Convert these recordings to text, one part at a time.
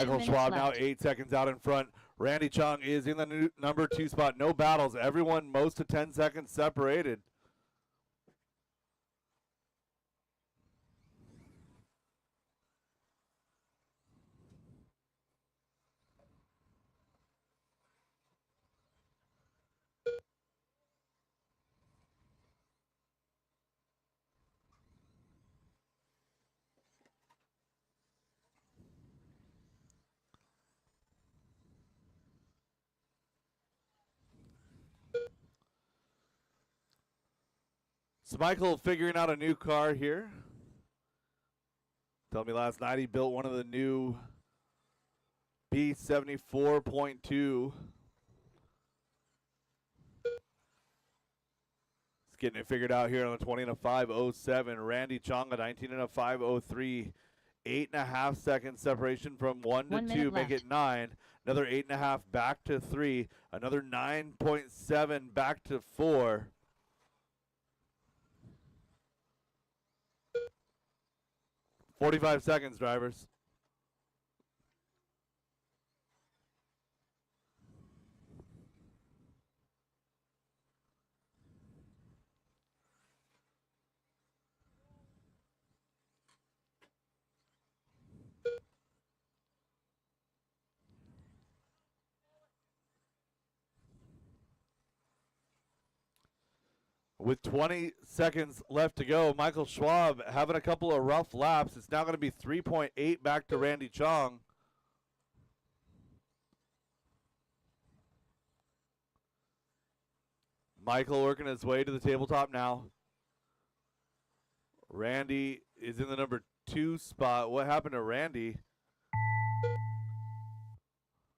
Michael Schwab now 8 seconds out in front. Randy Chung is in the number 2 spot. No battles. Everyone most to 10 seconds separated. So Michael figuring out a new car here. Told me last night he built one of the new B74.2. He's getting it figured out here on the 20 and a 5:07. Randy Chong, a 19 and a 5:03. 8.5 seconds separation from 1 to 2, make it 9. Another 8.5 back to 3. Another 9.7 back to 4. "45 seconds, drivers." With 20 seconds left to go, Michael Schwab having a couple of rough laps. It's now going to be 3.8 back to Randy Chong. Michael working his way to the tabletop now. Randy is in the number 2 spot. What happened to Randy?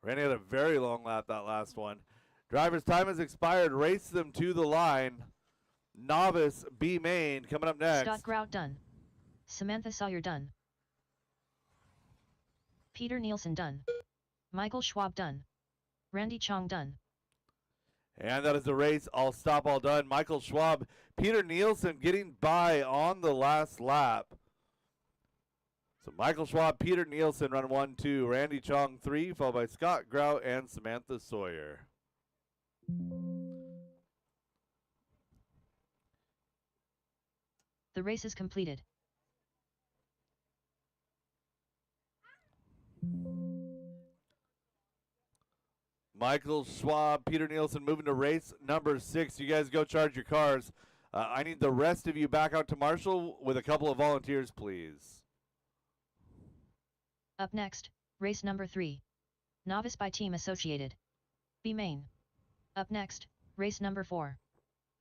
Randy had a very long lap that last one. Driver's time has expired. Race them to the line. Novice B main coming up next. Scott Grout done. Samantha Sawyer done. Peter Nielsen done. Michael Schwab done. Randy Chong done. And that is the race. All stop, all done. Michael Schwab, Peter Nielsen getting by on the last lap. So Michael Schwab, Peter Nielsen run 1, 2. Randy Chong 3, followed by Scott Grout and Samantha Sawyer. The race is completed. Michael Schwab, Peter Nielsen moving to race number 6. You guys go charge your cars. I need the rest of you back out to Marshall with a couple of volunteers, please. Up next, race number 3. Novice by Team Associated. B main. Up next, race number 4.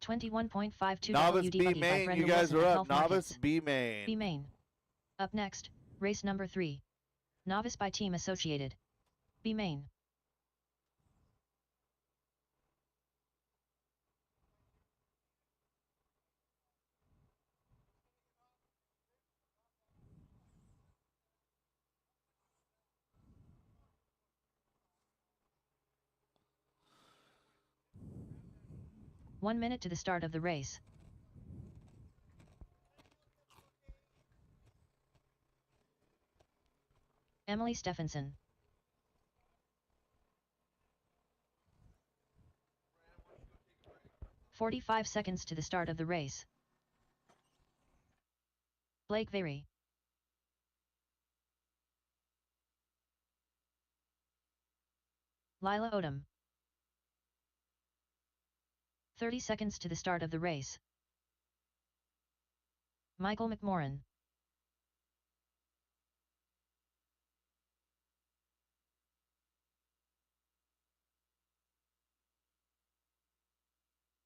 21.52 Novice WD B Buggy by main, Brenda you guys Wilson are at up. Health Novice Markets. B main. B main. Up next, race number 3. Novice by Team Associated. B main. One minute to the start of the race. Emily Stephenson. "45 seconds to the start of the race. Blake Very. Lila Odom. 30 seconds to the start of the race. Michael McMorran.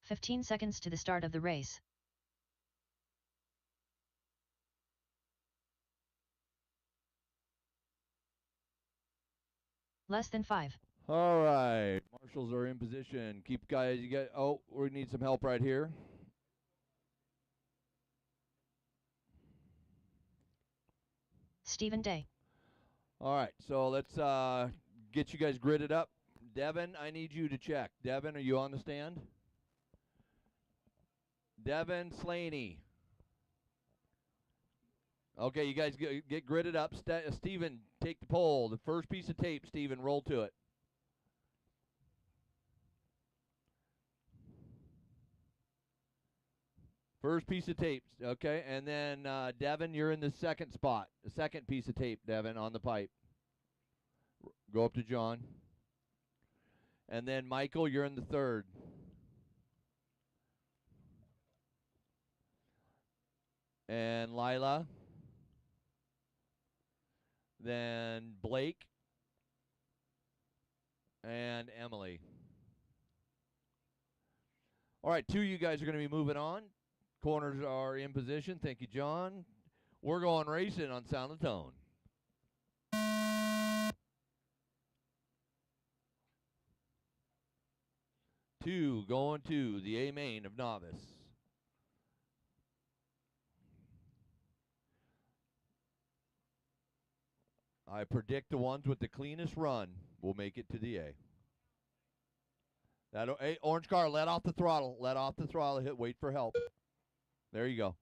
"15 seconds to the start of the race. Less than 5. All right, marshals are in position. Keep guys, you get. Oh, we need some help right here. Stephen Day. All right, so let's get you guys gridded up. Devin, I need you to check. Devin, are you on the stand? Devin Slaney. Okay, you guys get gridded up. Steven, take the pole. The first piece of tape, Steven, roll to it. First piece of tape, okay, and then Devin, you're in the second spot. The second piece of tape, Devin, on the pipe. Go up to John. And then Michael, you're in the third. And Lila. Then Blake. And Emily. All right, two of you guys are going to be moving on. Corners are in position. Thank you, John. We're going racing on Sound the Tone. Two going to the A main of novice. I predict the ones with the cleanest run will make it to the A. Hey, orange car, let off the throttle. Let off the throttle. Wait for help. There you go.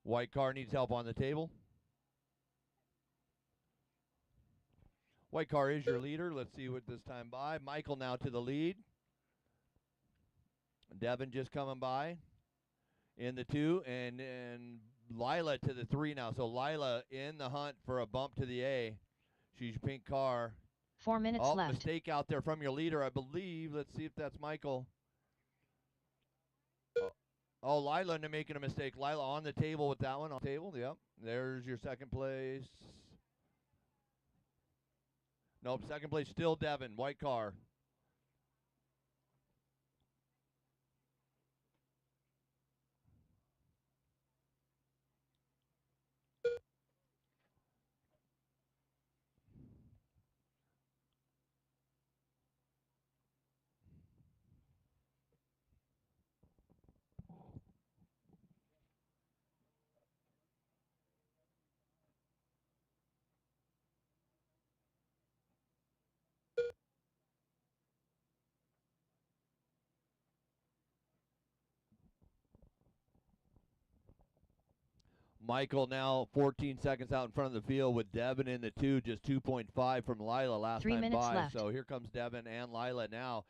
White car needs help on the table. White car is your leader. Let's see what this time by. Michael now to the lead. Devin just coming by in the 2, and Lila to the 3 now. So Lila in the hunt for a bump to the A. She's your pink car. 4 minutes left. Mistake out there from your leader, I believe. Let's see if that's Michael. Oh, Lila making a mistake. Lila on the table with that one. On the table, yep. There's your second place. Nope, second place still Devin. White car. Michael now 14 seconds out in front of the field with Devin in the 2, just 2.5 from Lila last 3 time minutes by. left. So here comes Devin and Lila now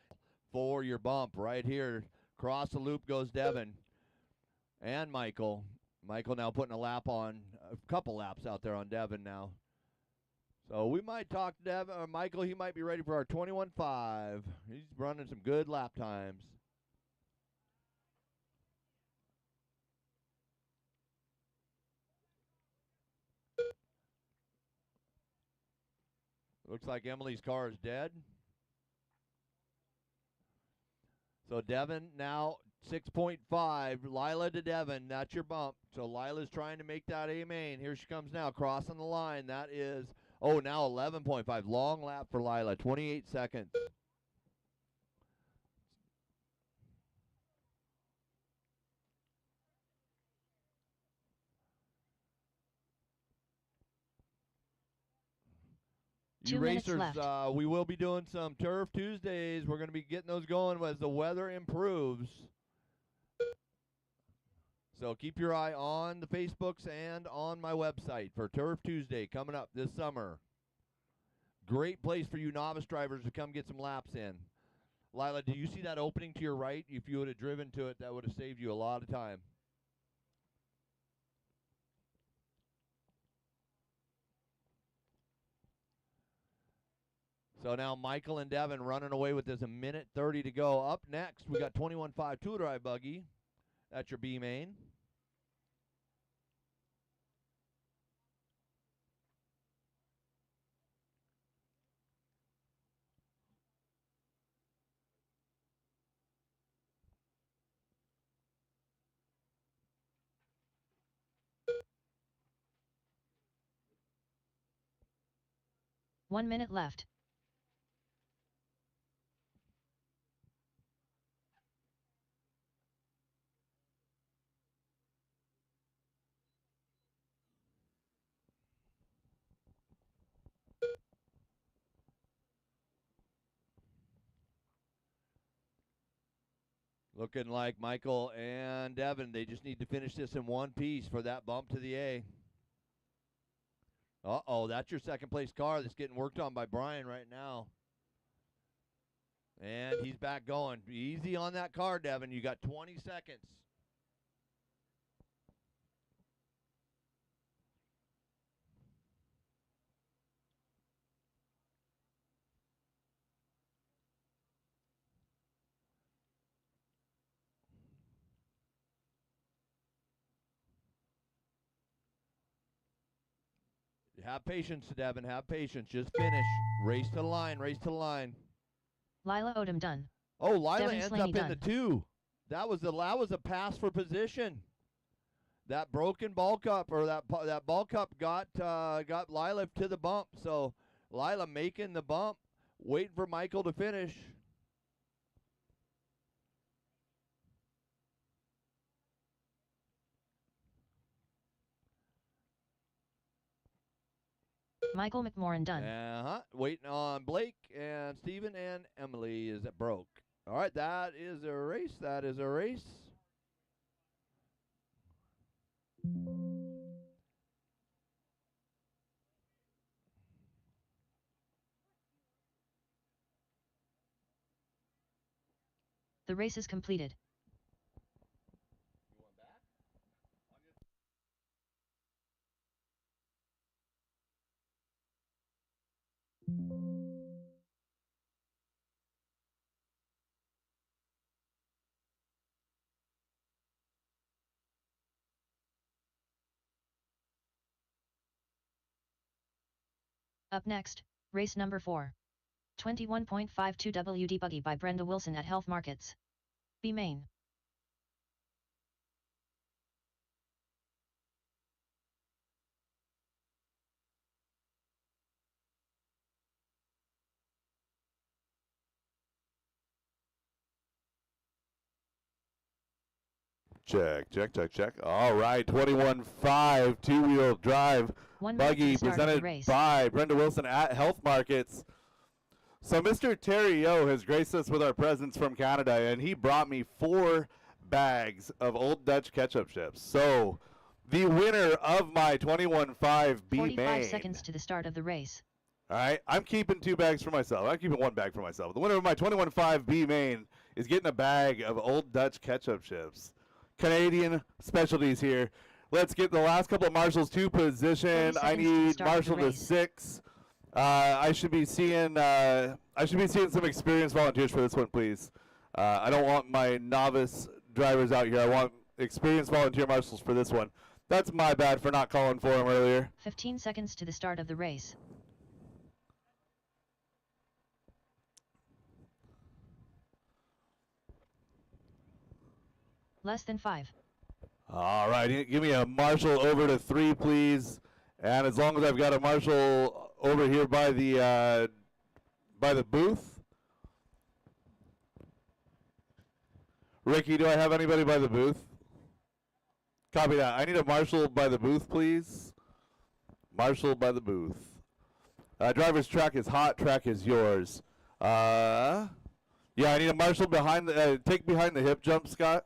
for your bump right here. Cross the loop goes Devin and Michael. Michael now putting a lap on, a couple laps out there on Devin now. So we might talk to Devin or Michael. He might be ready for our 21.5. He's running some good lap times. Looks like Emily's car is dead. So Devin now 6.5. Lila to Devin. That's your bump. So Lila's trying to make that A main. Here she comes now, crossing the line. That is, now 11.5. Long lap for Lila, 28 seconds. You 2 minutes racers, left. we will be doing some Turf Tuesdays. We're going to be getting those going as the weather improves. So keep your eye on the Facebooks and on my website for Turf Tuesday coming up this summer. Great place for you novice drivers to come get some laps in. Lila, do you see that opening to your right? If you would have driven to it, that would have saved you a lot of time. So now Michael and Devin running away with this. 1:30 to go. Up next, we got 21.5 two-drive buggy. That's your B main. One minute left. Looking like Michael and Devin, they just need to finish this in one piece for that bump to the A. Uh-oh, that's your second place car that's getting worked on by Brian right now. And he's back going. Easy on that car, Devin. You got 20 seconds. Have patience, Devin. Have patience. Just finish. Race to the line. Race to the line. Lila Odom done. Oh, Lila Devin ends Slaney up in the done. 2. That was a pass for position. That broken ball cup or that ball cup got Lila to the bump. So Lila making the bump, waiting for Michael to finish. Michael McMorrin done. Waiting on Blake and Steven and Emily is it broke. All right, that is a race. That is a race. The race is completed. Up next, race number 4. 21.52 WD Buggy by Brenda Wilson at Health Markets. B main. Check. All right, 21.5 two-wheel drive 1 minute to buggy the start of the presented race. by Brenda Wilson at Health Markets. So Mr. Terry Yo has graced us with our presence from Canada, and he brought me 4 bags of Old Dutch ketchup chips. So the winner of my 21.5 B 45 main. seconds to the start of the race. All right, I'm keeping 2 bags for myself. I'm keeping 1 bag for myself. The winner of my 21.5 B main is getting a bag of Old Dutch ketchup chips. Canadian specialties here. Let's get the last couple of marshals to position. 30 I seconds to the need start of the marshal to race. 6. I should be seeing some experienced volunteers for this one, please. I don't want my novice drivers out here. I want experienced volunteer marshals for this one. That's my bad for not calling for them earlier. 15 seconds to the start of the race. Less than 5. All right, give me a marshal over to 3, please. And as long as I've got a marshal over here by the booth. Ricky, do I have anybody by the booth? Copy that. I need a marshal by the booth, please. Marshal by the booth. Driver's track is hot. Track is yours. Yeah, I need a marshal behind the. Take behind the hip jump, Scott.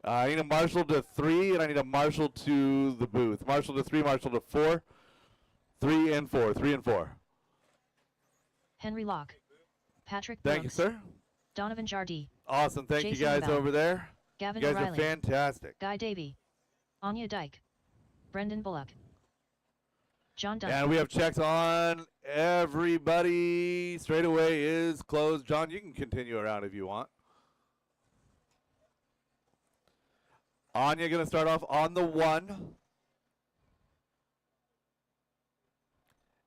I need a marshal to 3, and I need a marshal to the booth. Marshal to 3, marshal to 4. 3 and 4. 3 and 4. Henry Locke. Patrick Thank Brooks. you, sir. Donovan Jardie. Awesome. Thank Jason you guys Bell. over there. Gavin You guys O'Reilly. are fantastic. Guy Davey. Anya Dyke. Brendan Bullock. John Dunn. And we have checks on everybody. Straightaway is closed. John, you can continue around if you want. Anya going to start off on the 1.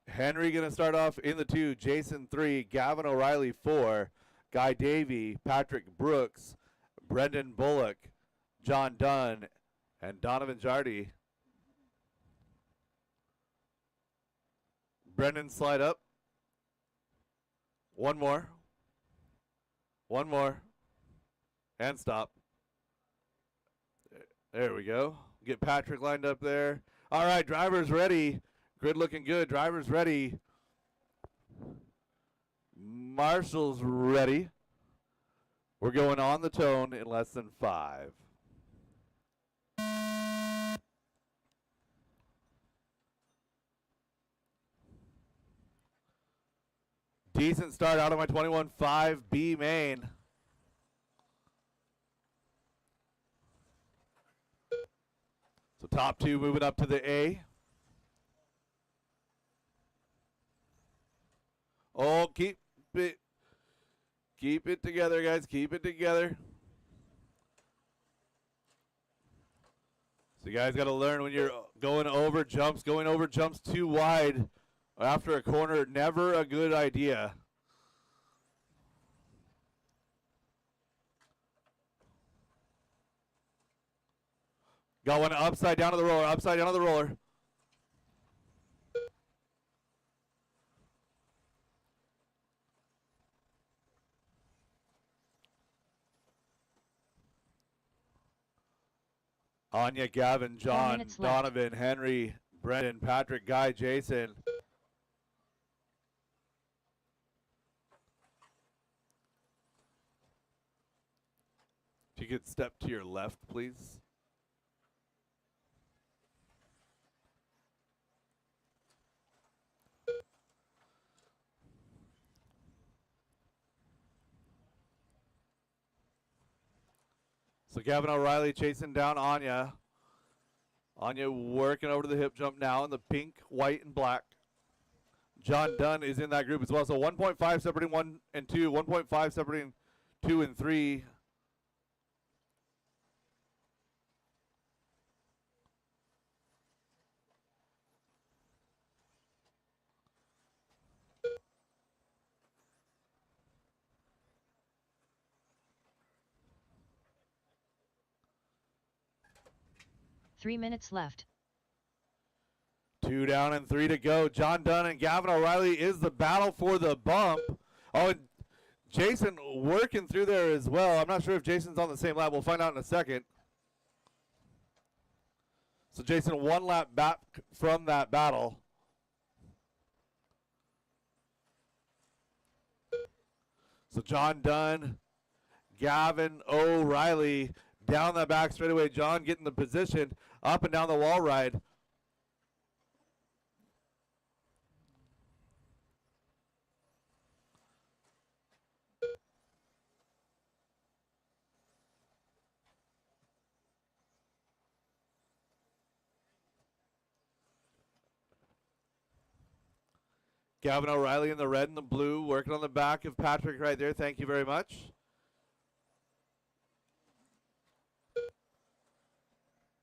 Henry going to start off in the 2. Jason 3. Gavin O'Reilly 4. Guy Davey. Patrick Brooks. Brendan Bullock. John Dunn. And Donovan Jardie. Brendan, slide up. 1 more. 1 more. And stop. There we go. Get Patrick lined up there. All right, drivers ready. Grid looking good. Drivers ready. Marshals ready. We're going on the tone in less than 5. Decent start out of my 21.5 B main. So top 2 moving up to the A. Oh, keep it together, guys. Keep it together. So you guys got to learn when you're going over jumps too wide after a corner, never a good idea. Got one upside down to the roller, upside down to the roller. Anya, Gavin, John, Donovan, Henry, Brendan, Patrick, Guy, Jason. If you could step to your left, please. So Gavin O'Reilly chasing down Anya. Anya working over to the hip jump now in the pink, white, and black. John Dunn is in that group as well. So 1.5 separating 1 and 2, 1.5 separating 2 and 3. Three minutes left. 2 down and 3 to go. John Dunn and Gavin O'Reilly is the battle for the bump. Oh, and Jason working through there as well. I'm not sure if Jason's on the same lap. We'll find out in a second. So Jason 1 lap back from that battle. So John Dunn, Gavin O'Reilly down that back straightaway. John getting the position up and down the wall ride. Gavin O'Reilly in the red and the blue, working on the back of Patrick right there. Thank you very much.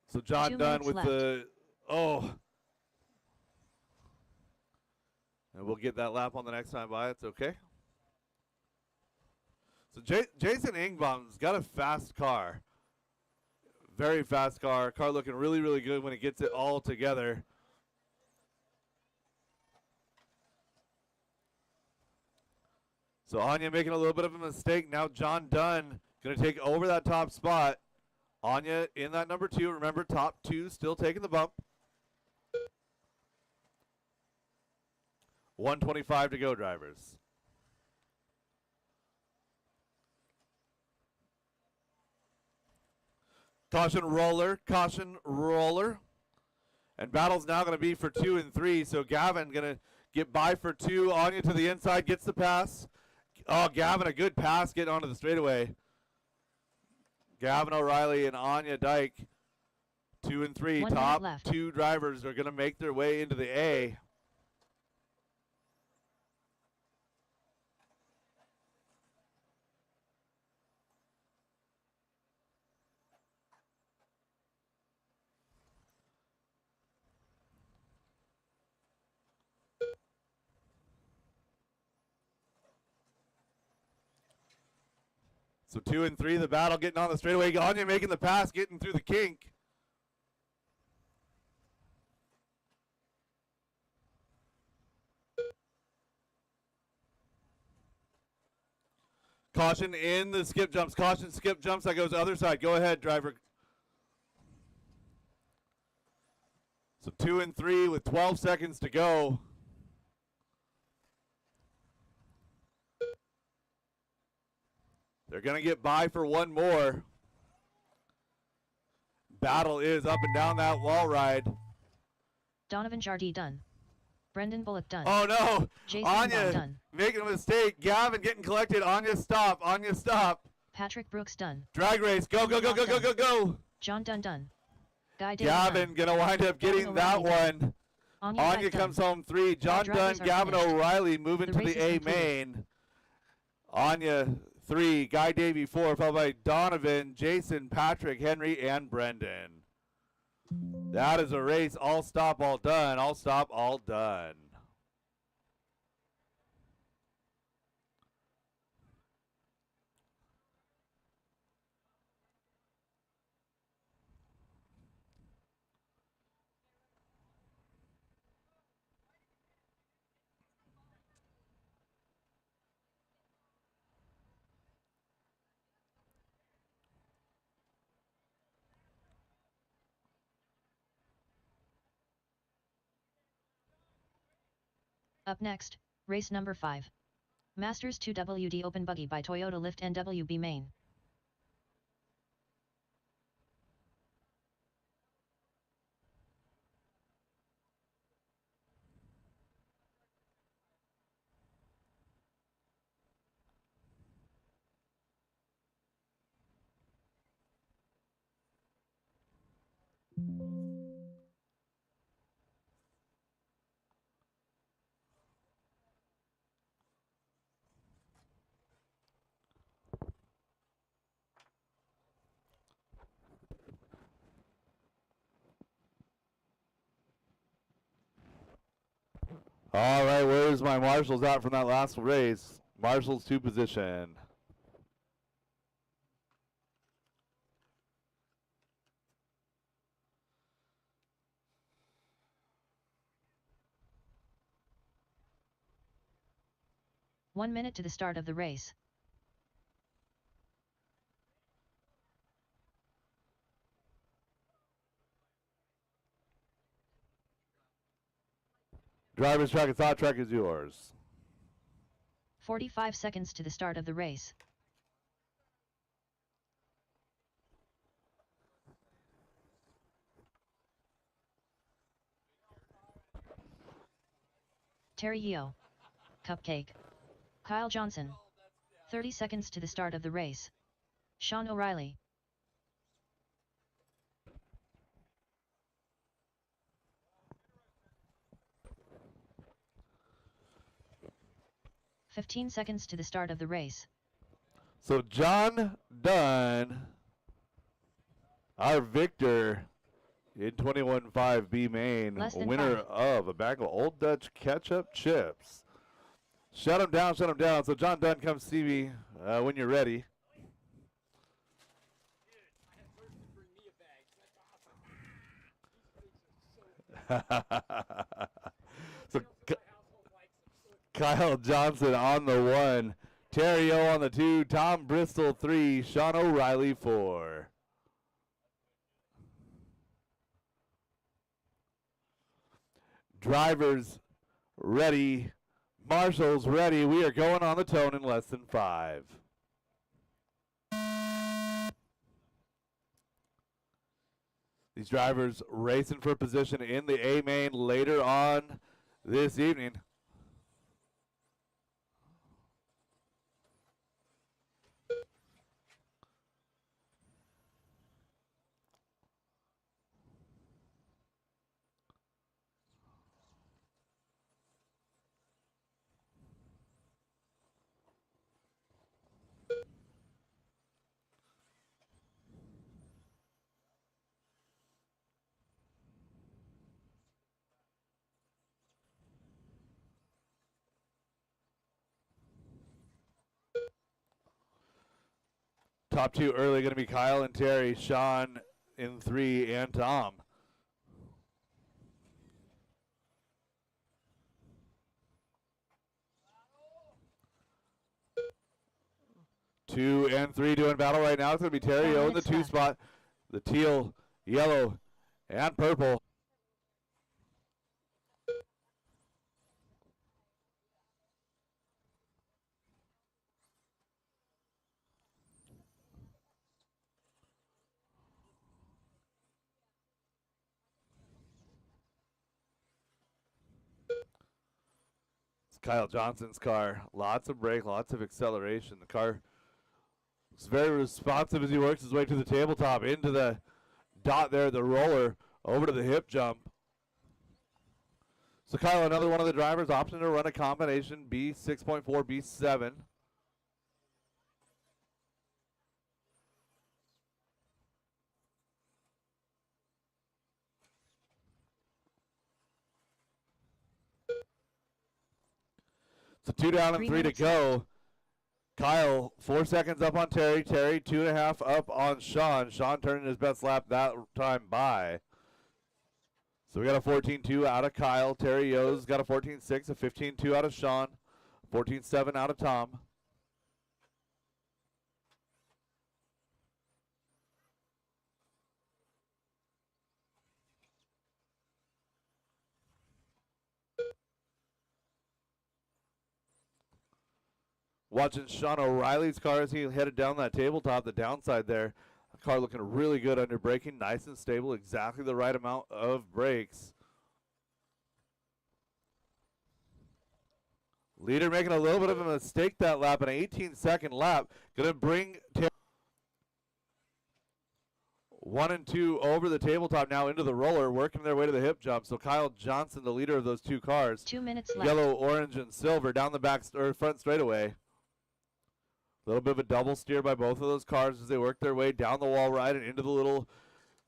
So John Dunn with left. and we'll get that lap on the next time by. It's okay. So Jason Ingbaum's got a fast car. Very fast car. Car looking really, really good when it gets it all together. So Anya making a little bit of a mistake. Now John Dunn going to take over that top spot. Anya in that number 2. Remember, top 2 still taking the bump. 1:25 to go, drivers. Caution roller, caution roller. And battle's now going to be for 2 and 3. So Gavin going to get by for 2. Anya to the inside, gets the pass. Oh, Gavin, a good pass getting onto the straightaway. Gavin O'Reilly and Anya Dyke, 2 and 3. 1 Top minute left. 2 drivers are going to make their way into the A. So 2 and 3, the battle getting on the straightaway. Anya making the pass, getting through the kink. Caution in the skip jumps. Caution skip jumps. That goes other side. Go ahead, driver. So 2 and 3 with 12 seconds to go. They're going to get by for one more. Battle is up and down that wall ride. Donovan Jardee done. Brendan Bullock done. Oh no! Jason Anya done. making a mistake. Gavin getting collected. Anya stop. Anya stop. Patrick Brooks done. Drag race. Go, go, go, go, go, go, go. John Dunn done. Guy David Gavin done. gonna wind up getting that one. Anya comes home 3. John Dunn, Gavin O'Reilly moving to the A main. Anya 3, Guy Davey 4, followed by Donovan, Jason, Patrick, Henry, and Brendan. That is a race. All stop, all done. All stop, all done. Up next, race number 5. Masters 2 WD Open Buggy by Toyota Lift NWB Main. All right, where's my marshals out from that last race? Marshals 2 position. One minute to the start of the race. Driver's track and thought track is yours. 45 seconds to the start of the race. Terry Yeo. Cupcake. Kyle Johnson. 30 seconds to the start of the race. Sean O'Reilly. "15 seconds to the start of the race. So John Dunn, our victor in 21.5 B main, winner of a bag of Old Dutch ketchup chips. Shut him down, shut him down. So John Dunn, come see me when you're ready. So Kyle Johnson on the 1, Terry O on the 2, Tom Bristol 3, Sean O'Reilly 4. Drivers ready, marshals ready. We are going on the tone in less than 5. These drivers racing for position in the A main later on this evening. Top 2 early going to be Kyle and Terry, Sean in 3, and Tom. Two and 3 doing battle right now. It's going to be Terry O in the 2 spot. The teal, yellow, and purple. Kyle Johnson's car. Lots of brake, lots of acceleration. The car is very responsive as he works his way to the tabletop, into the dot there, the roller, over to the hip jump. So Kyle, another one of the drivers, opting to run a combination B6.4, B7. So 2 down and 3 to go. Kyle, 4 seconds up on Terry. Terry, 2.5 up on Sean. Sean turning his best lap that time by. So we got a 14.2 out of Kyle. Terry Yo's got a 14.6, a 15.2 out of Sean, 14.7 out of Tom. Watching Sean O'Reilly's car as he headed down that tabletop, the downside there. The car looking really good under braking, nice and stable, exactly the right amount of brakes. Leader making a little bit of a mistake that lap, an 18-second lap. Going to bring 1 and 2 over the tabletop now into the roller, working their way to the hip jump. So Kyle Johnson, the leader of those two cars. 2 minutes left. Yellow, orange, and silver down the back or front straightaway. A little bit of a double steer by both of those cars as they work their way down the wall right and into the little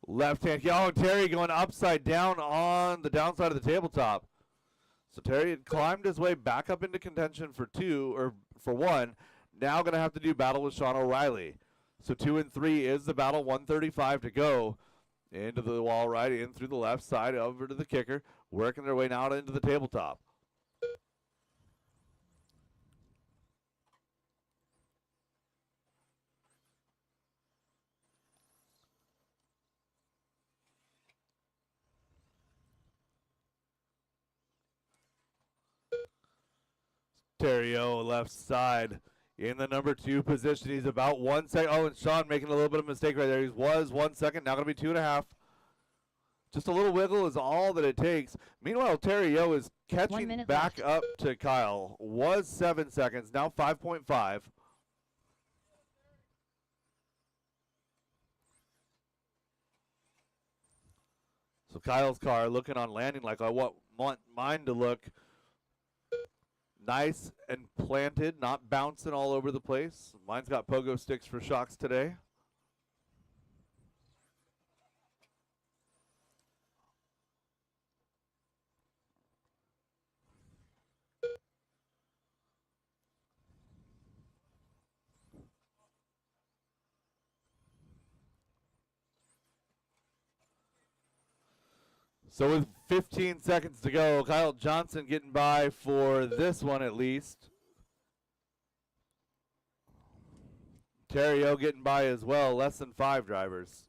left-hand. Oh, Terry going upside down on the downside of the tabletop. So Terry had climbed his way back up into contention for 1. Now going to have to do battle with Sean O'Reilly. So 2 and 3 is the battle. 1:35 to go. Into the wall right, in through the left side, over to the kicker. Working their way now into the tabletop. Terrio left side in the number 2 position. He's about 1 second. Oh, and Sean making a little bit of a mistake right there. He was 1 second. Now going to be 2.5. Just a little wiggle is all that it takes. Meanwhile, Terrio is catching back up to Kyle. Was 7 seconds. Now 5.5. So Kyle's car looking on landing like I want mine to look. Nice and planted, not bouncing all over the place. Mine's got pogo sticks for shocks today. So with 15 seconds to go, Kyle Johnson getting by for this one at least. Terrio getting by as well, less than 5 drivers.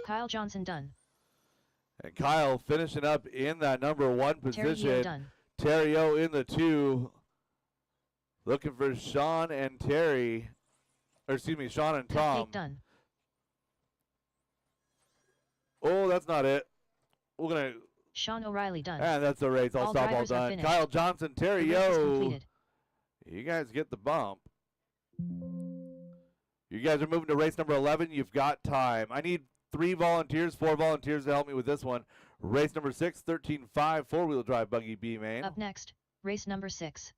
Kyle Johnson done. And Kyle finishing up in that number 1 position. Terrio done. Terrio in the 2. Looking for Sean and Terry, or excuse me, Sean and Tom. Done. Oh, that's not it. We're gonna. Sean O'Reilly done. And that's the race. I'll stop all done. Kyle Johnson, Terry Yo. You guys get the bump. You guys are moving to race number 11. You've got time. I need 4 volunteers to help me with this one. Race number 6, 13.5 4-wheel drive buggy B main. Up next, race number 6.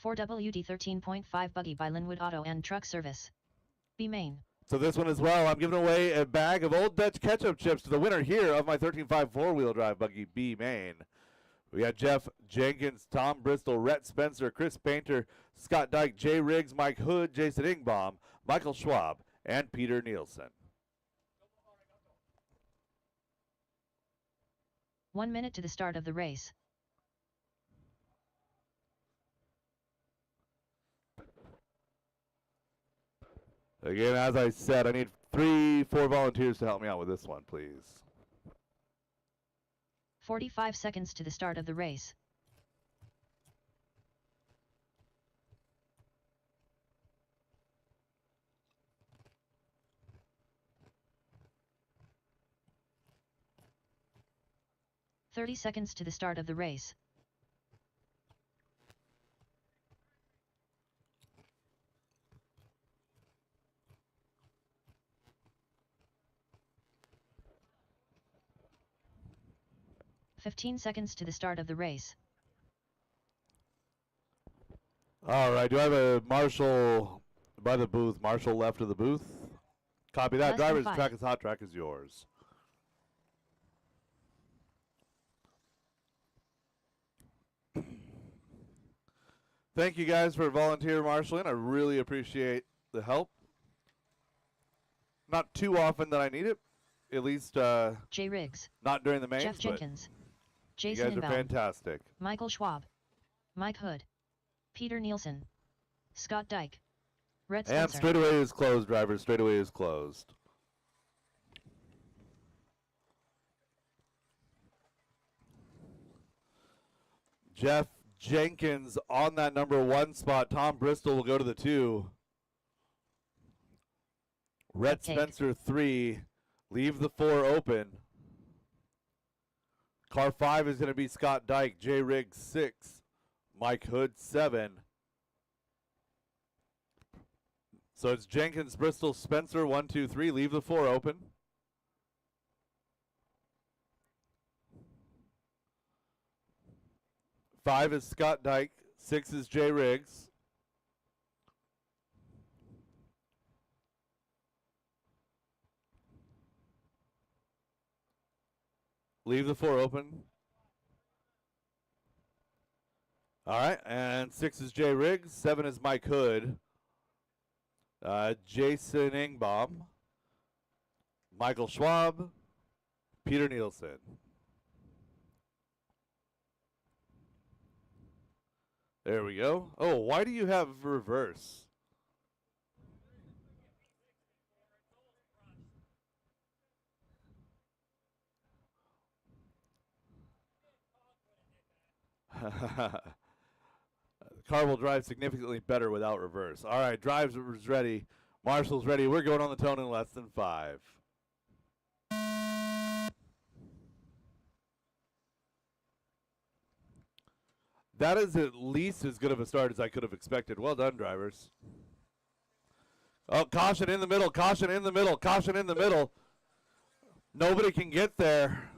4WD 13.5 buggy by Linwood Auto and Truck Service. B main. So this one as well, I'm giving away a bag of Old Dutch ketchup chips to the winner here of my 13.5 4-wheel drive buggy B main. We got Jeff Jenkins, Tom Bristol, Rhett Spencer, Chris Painter, Scott Dyke, Jay Riggs, Mike Hood, Jason Ingbaum, Michael Schwab, and Peter Nielsen. 1 minute to the start of the race. Again, as I said, I need 4 volunteers to help me out with this one, please. 45 seconds to the start of the race. 30 seconds to the start of the race. "15 seconds to the start of the race. All right, do I have a marshal by the booth? Marshal left of the booth. Copy that. Less than Drivers, 5. track is hot. Track is yours. Thank you guys for volunteer marshaling. I really appreciate the help. Not too often that I need it. At least Jay Riggs, not during the mains. Jeff but Jenkins, you Jason guys are Inbaum, fantastic. Michael Schwab, Mike Hood, Peter Nielsen, Scott Dyke, Rhett And Spencer. straightaway is closed, drivers. Straightaway is closed. Jeff Jenkins on that number 1 spot. Tom Bristol will go to the 2. Rhett Cupcake. Spencer 3. Leave the 4 open. Car 5 is going to be Scott Dyke. Jay Riggs 6. Mike Hood 7. So it's Jenkins, Bristol, Spencer 1, 2, 3. Leave the 4 open. Five is Scott Dyke. 6 is Jay Riggs. Leave the 4 open. All right, and 6 is Jay Riggs. 7 is Mike Hood. Jason Ingbaum. Michael Schwab. Peter Nielsen. There we go. Oh, why do you have reverse? The car will drive significantly better without reverse. All right, drives is ready. Marshall's ready. We're going on the tone in less than 5. That is at least as good of a start as I could have expected. Well done, drivers. Oh, caution in the middle, caution in the middle, caution in the middle. Nobody can get there.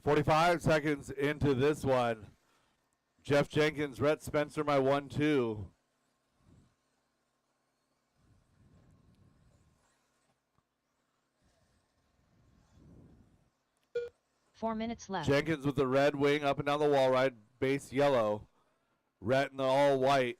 "45 seconds into this one. Jeff Jenkins, Rhett Spencer, my 1-2. Four minutes left. Jenkins with the red wing up and down the wall ride, base yellow. Rhett in the all white.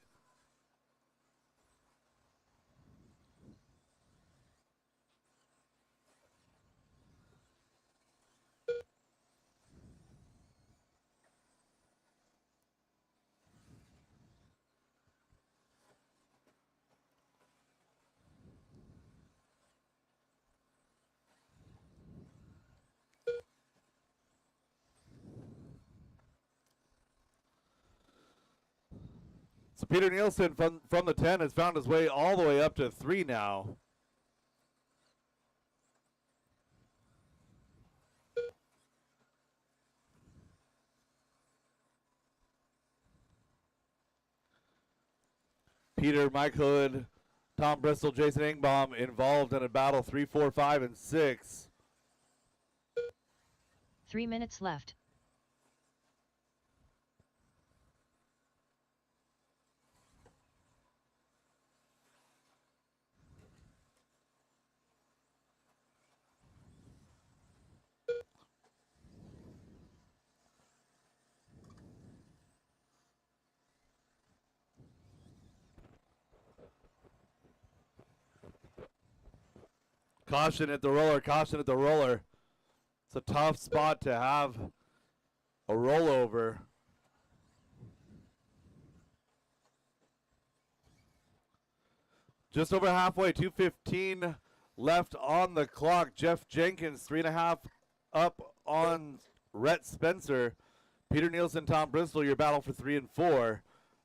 So Peter Nielsen from the 10 has found his way all the way up to 3 now. Peter, Mike Hood, Tom Bristol, Jason Ingbaum involved in a battle 3, 4, 5, and 6. 3 minutes left. Caution at the roller, caution at the roller. It's a tough spot to have a rollover. Just over halfway, 2:15 left on the clock. Jeff Jenkins, 3.5 up on Rhett Spencer. Peter Nielsen, Tom Bristol, your battle for 3 and 4.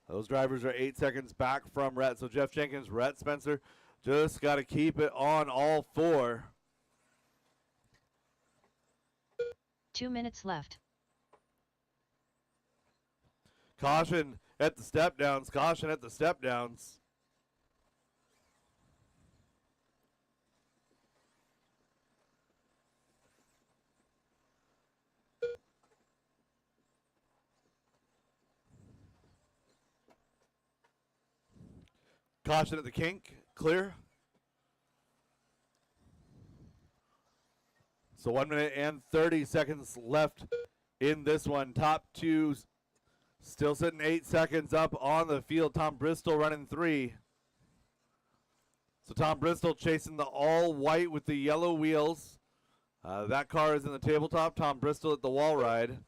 Those drivers are 8 seconds back from Rhett. So Jeff Jenkins, Rhett Spencer, just got to keep it on all 4. 2 minutes left. Caution at the step downs. Caution at the step downs. Caution at the kink. Clear. So 1 minute and 30 seconds left in this one. Top 2 still sitting 8 seconds up on the field. Tom Bristol running 3. So Tom Bristol chasing the all white with the yellow wheels. That car is in the tabletop. Tom Bristol at the wall ride.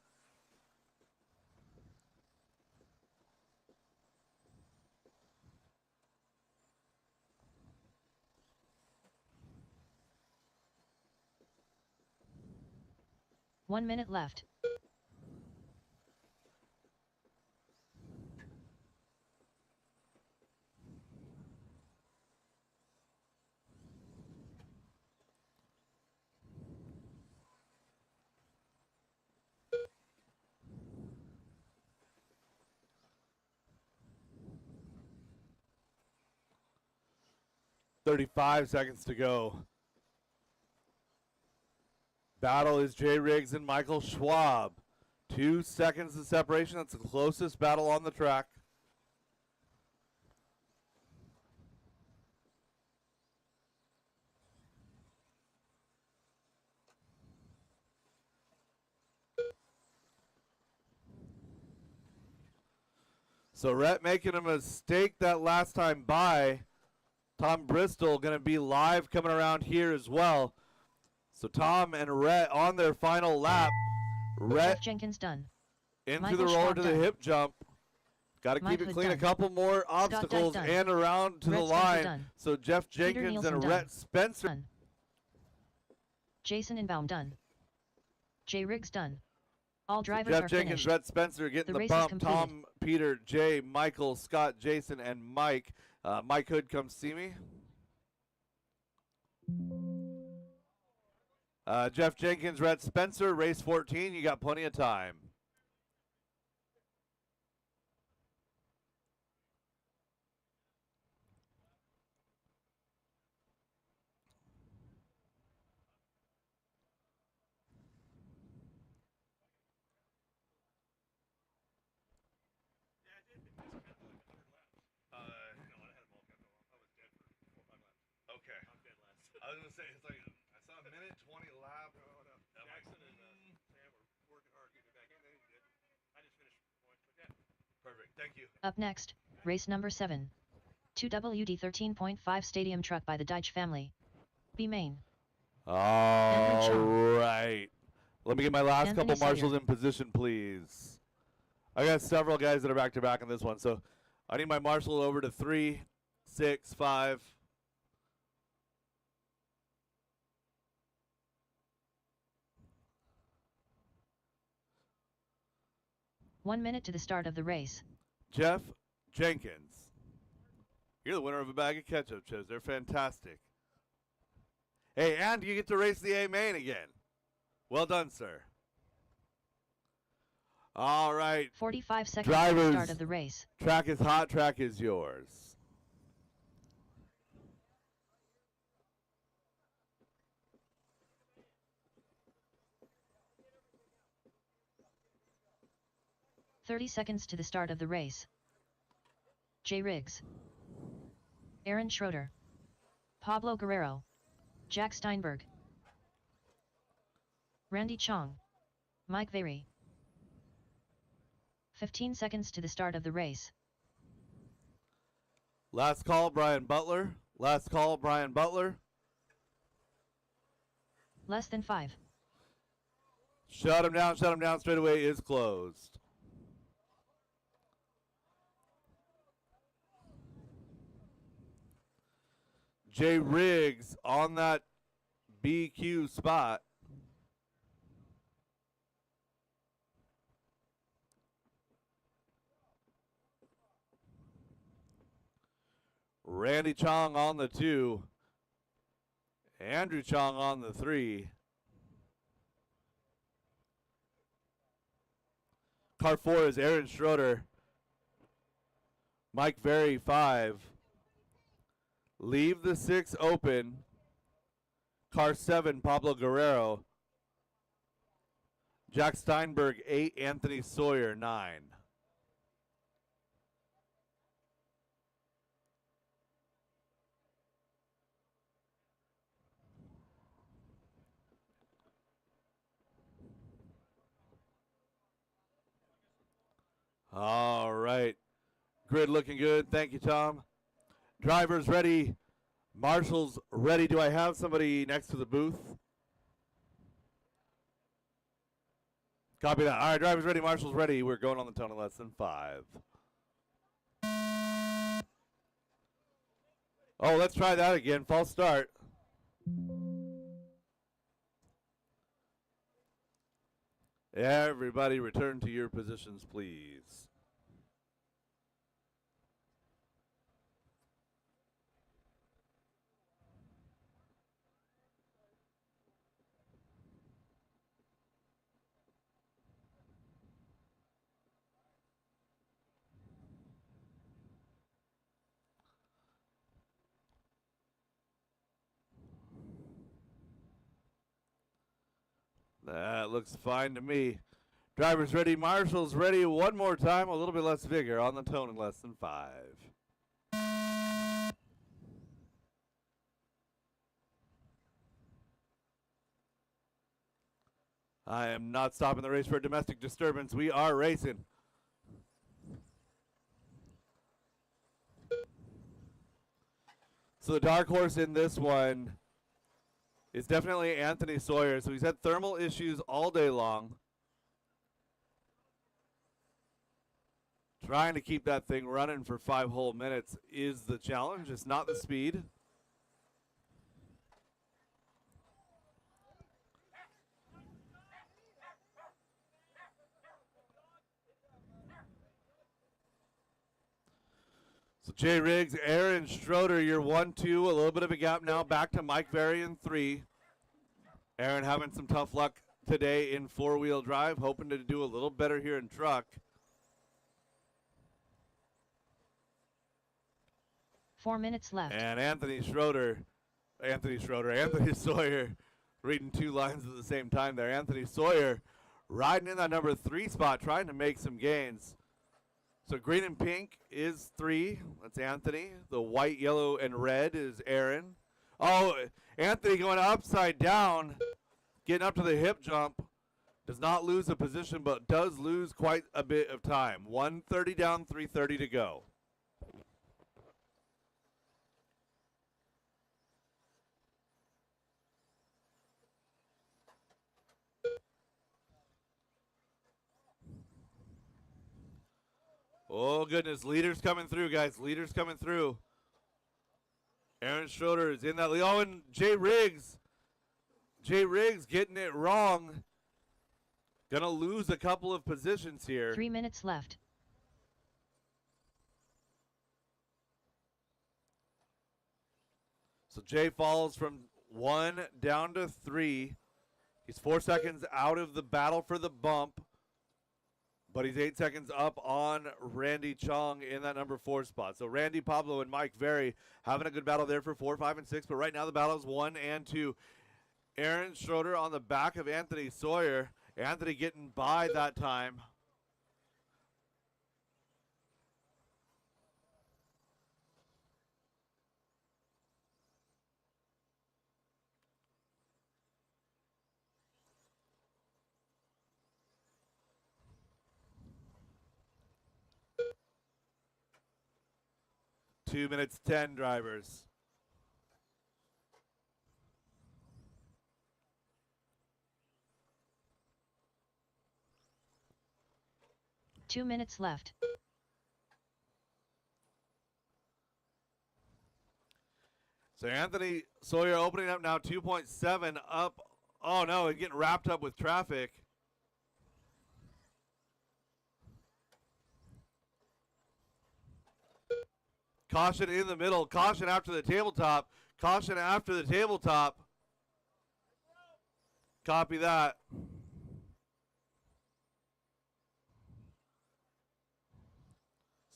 One minute left. $35 seconds to go. Battle is Jay Riggs and Michael Schwab. 2 seconds of separation. That's the closest battle on the track. So Rhett making a mistake that last time by. Tom Bristol going to be live coming around here as well. So Tom and Rhett on their final lap. Rhett Jeff Jenkins done. into Michael the roller Schwab to the done. hip jump. Got to keep Mike it Hood clean. A done. couple more Scott obstacles Dyke done. and around to Rhett the Spencer line. done. So Jeff Peter Jenkins Nielsen and done. Rhett Spencer. Done. Jason Inbaum done. Jay Riggs done. All drivers Jeff are Jenkins, finished. Rhett Spencer getting The the race is bump. completed. Tom, Peter, Jay, Michael, Scott, Jason, and Mike. Mike Hood, come see me. Jeff Jenkins, Rhett Spencer, race 14. You got plenty of time. Okay. I was gonna say it's like I saw a minute 20 lap. Jackson and Sam were working hard getting back in. They did. I just finished points, but yeah. Perfect. Thank you. Up next, race number 7. 2WD 13.5 stadium truck by the Deitch family. B main. All Chong. right. Let me get my last Anthony couple marshals Sayer. in position, please. I got several guys that are back to back on this one, so I need my marshal over to 3, 6, 5. One minute to the start of the race. Jeff Jenkins. You're the winner of a bag of ketchup chips. They're fantastic. Hey, and you get to race the A main again. Well done, sir. All right. 45 seconds to the Drivers. start of the race. Track is hot. Track is yours. .30 seconds to the start of the race. Jay Riggs. Aaron Schroeder. Pablo Guerrero. Jack Steinberg. Randy Chong. Mike Very. 15 seconds to the start of the race. Last call, Brian Butler. Last call, Brian Butler. Less than 5. Shut him down, straightaway is closed. Jay Riggs on that BQ spot. Randy Chong on the 2. Andrew Chong on the 3. Car 4 is Aaron Schroeder. Mike Very 5. Leave the 6 open. Car 7, Pablo Guerrero. Jack Steinberg 8, Anthony Sawyer 9. All right. Grid looking good. Thank you, Tom. Drivers ready. Marshals ready. Do I have somebody next to the booth? Copy that. All right, drivers ready. Marshals ready. We're going on the tunnel less than 5. Oh, let's try that again. False start. Everybody return to your positions, please. That looks fine to me. Drivers ready, marshals ready. One more time, a little bit less vigor on the tone in less than 5. I am not stopping the race for a domestic disturbance. We are racing. So the dark horse in this one is definitely Anthony Sawyer. So he's had thermal issues all day long. Trying to keep that thing running for 5 whole minutes is the challenge. It's not the speed. So Jay Riggs, Aaron Schroeder, you're 1-2. A little bit of a gap now. Back to Mike Very in 3. Aaron having some tough luck today in 4-wheel drive. Hoping to do a little better here in truck. 4 minutes left. And Anthony Sawyer, reading 2 lines at the same time there. Anthony Sawyer riding in that number 3 spot, trying to make some gains. So green and pink is 3. That's Anthony. The white, yellow, and red is Aaron. Oh, Anthony going upside down, getting up to the hip jump. Does not lose a position, but does lose quite a bit of time. 1:30 down, 3:30 to go. Oh, goodness. Leaders coming through, guys. Leaders coming through. Aaron Schroeder is in that lead. Oh, and Jay Riggs. Jay Riggs getting it wrong. Going to lose a couple of positions here. 3 minutes left. So Jay falls from 1 down to 3. He's 4 seconds out of the battle for the bump. But he's 8 seconds up on Randy Chong in that number 4 spot. So Randy, Pablo, and Mike Very having a good battle there for 4, 5, and 6. But right now the battle is 1 and 2. Aaron Schroeder on the back of Anthony Sawyer. Anthony getting by that time. Two minutes 10, drivers. 2 minutes left. So Anthony Sawyer opening up now 2.7 up. Oh no, he's getting wrapped up with traffic. Caution in the middle. Caution after the tabletop. Caution after the tabletop. Copy that.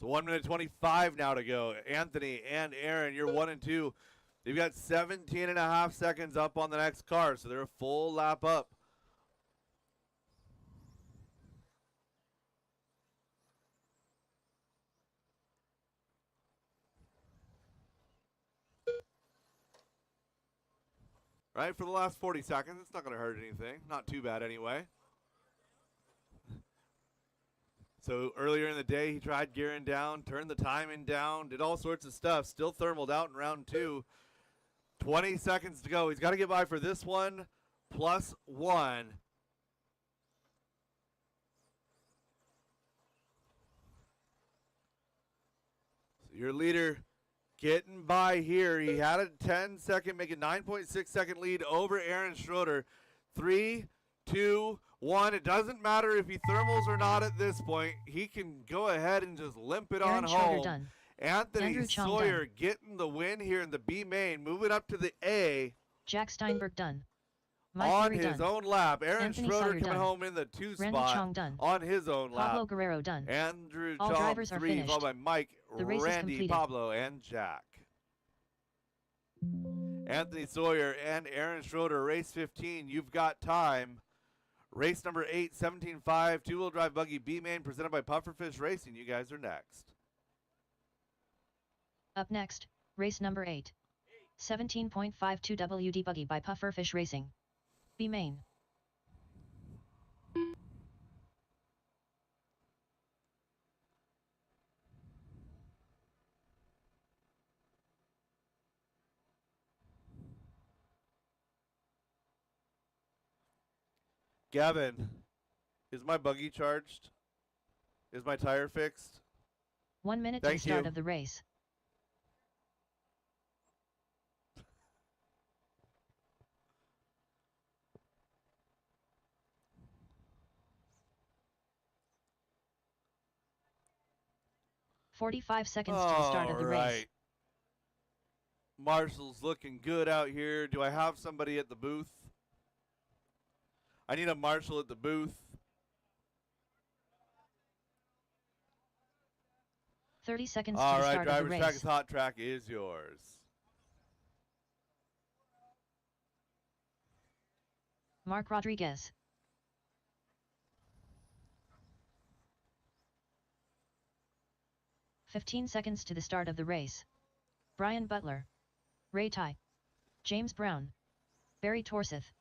So 1 minute 25 now to go. Anthony and Aaron, you're 1 and 2. They've got 17 and a half seconds up on the next car, so they're a full lap up. Right, for the last 40 seconds, it's not going to hurt anything. Not too bad anyway. So earlier in the day, he tried gearing down, turned the timing down, did all sorts of stuff. Still thermaled out in round 2. 20 seconds to go. He's got to get by for this one, plus 1. So your leader getting by here. He had a 10-second, make a 9.6-second lead over Aaron Schroeder. 3, 2, 1. It doesn't matter if he thermals or not at this point. He can go ahead and just limp it Aaron on Schroeder home. done. Anthony Andrew Chong Sawyer done. getting the win here in the B main, moving up to the A Jack Steinberg done. Mike on Murray his done. own lap. Aaron Anthony Schroeder Sawyer coming done. home in the 2 Randy spot Chong done. on his own Pablo lap. Guerrero done. Andrew All Chong drivers are 3, finished. followed by Mike, The race is Randy, completed. Pablo, and Jack. Anthony Sawyer and Aaron Schroeder, race 15. You've got time. Race number 8, 17.5, two-wheel drive buggy B-main, presented by Pufferfish Racing. You guys are next. Up next, race number 8. 17.52 WD Buggy by Pufferfish Racing. B main. Gavin, is my buggy charged? Is my tire fixed? 1 minute to the Thank start you. of the race. "45 seconds to the start of the race. Marshall's looking good out here. Do I have somebody at the booth? I need a marshal at the booth. 30 seconds All to the right, start of the driver's track race. is hot track is yours. Mark Rodriguez. "15 seconds to the start of the race. Brian Butler. Ray Ty. James Brown. Barry Torseth.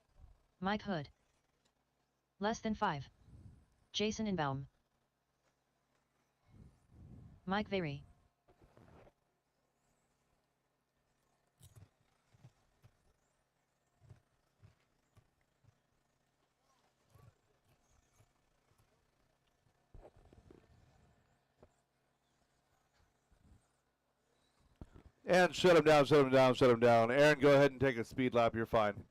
Mike Hood. Less than 5. Jason Inbaum. Mike Very. And shut him down, shut him down, shut him down. Aaron, go ahead and take a speed lap. You're fine.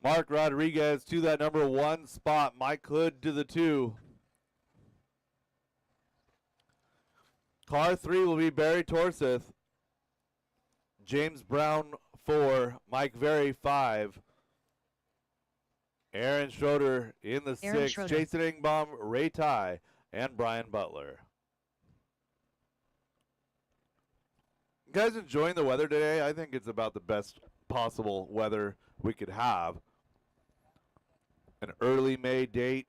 Mark Rodriguez to that number 1 spot. Mike Hood to the 2. Car 3 will be Barry Torseth. James Brown 4. Mike Very 5. Aaron Schroeder in the Aaron 6. Schroeder. Jason Ingbaum, Ray Ty, and Brian Butler. You guys enjoying the weather today? I think it's about the best possible weather we could have. An early May date,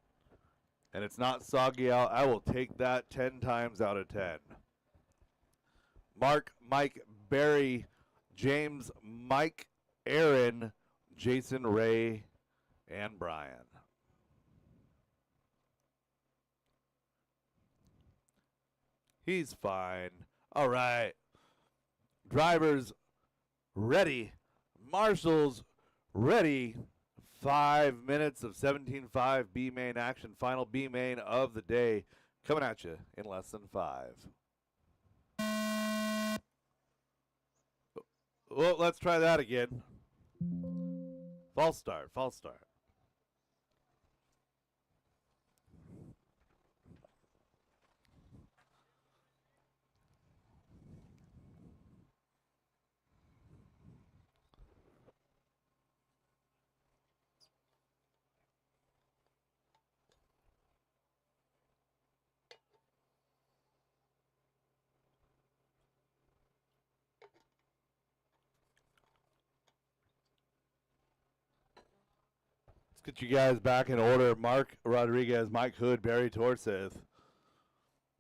and it's not soggy out. I will take that 10 times out of 10. Mark, Mike, Barry, James, Mike, Aaron, Jason, Ray, and Brian. He's fine. All right. Drivers ready. Marshals ready. 5 minutes of 17.5 B main action. Final B main of the day coming at you in less than 5. Well, let's try that again. False start, false start. Let's get you guys back in order. Mark Rodriguez, Mike Hood, Barry Torseth,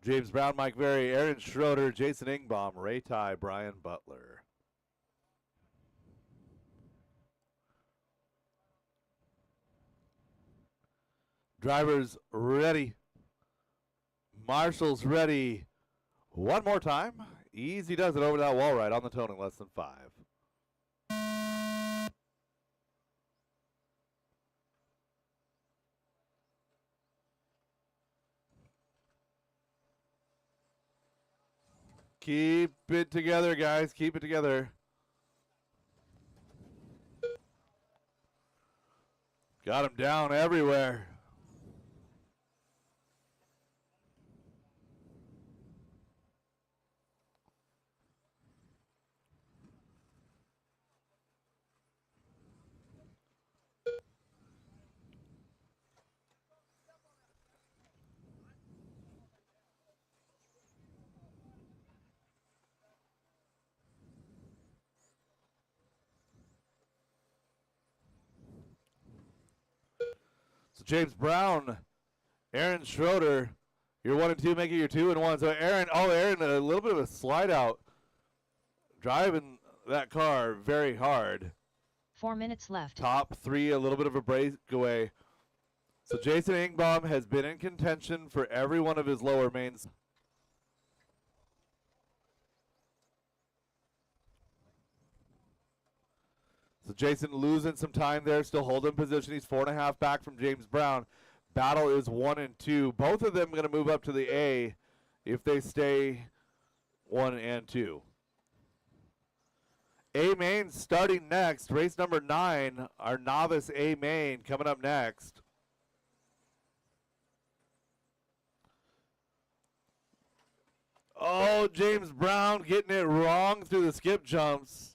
James Brown, Mike Berry, Aaron Schroeder, Jason Ingbaum, Ray Ty, Brian Butler. Drivers ready. Marshall's ready. One more time. Easy does it over that wall right on the toning, less than 5. Keep it together, guys. Keep it together. Got him down everywhere. So James Brown, Aaron Schroeder, you're 1 and 2, make it your 2 and 1. So Aaron, Aaron, a little bit of a slide out, driving that car very hard. 4 minutes left. Top 3, a little bit of a breakaway. So Jason Ingbaum has been in contention for every one of his lower mains. So Jason losing some time there, still holding position. He's 4.5 back from James Brown. Battle is 1 and 2. Both of them going to move up to the A if they stay 1 and 2. A main starting next. Race number 9, our novice A main coming up next. Oh, James Brown getting it wrong through the skip jumps.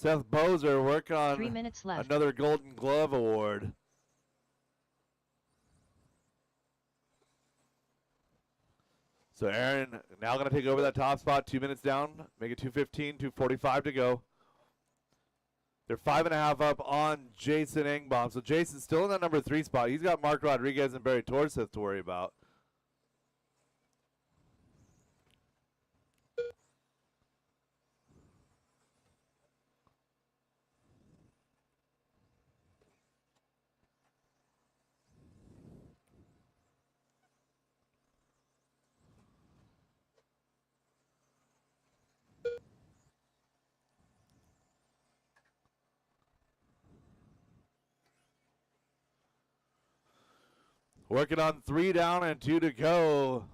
Seth Bozer working on 3 minutes left. another Golden Glove award. So Aaron now going to take over that top spot. 2 minutes down. Make it 2:15, 2:45 to go. They're 5.5 up on Jason Ingbaum. So Jason's still in that number 3 spot. He's got Mark Rodriguez and Barry Torseth to worry about. Working on 3 down and 2 to go.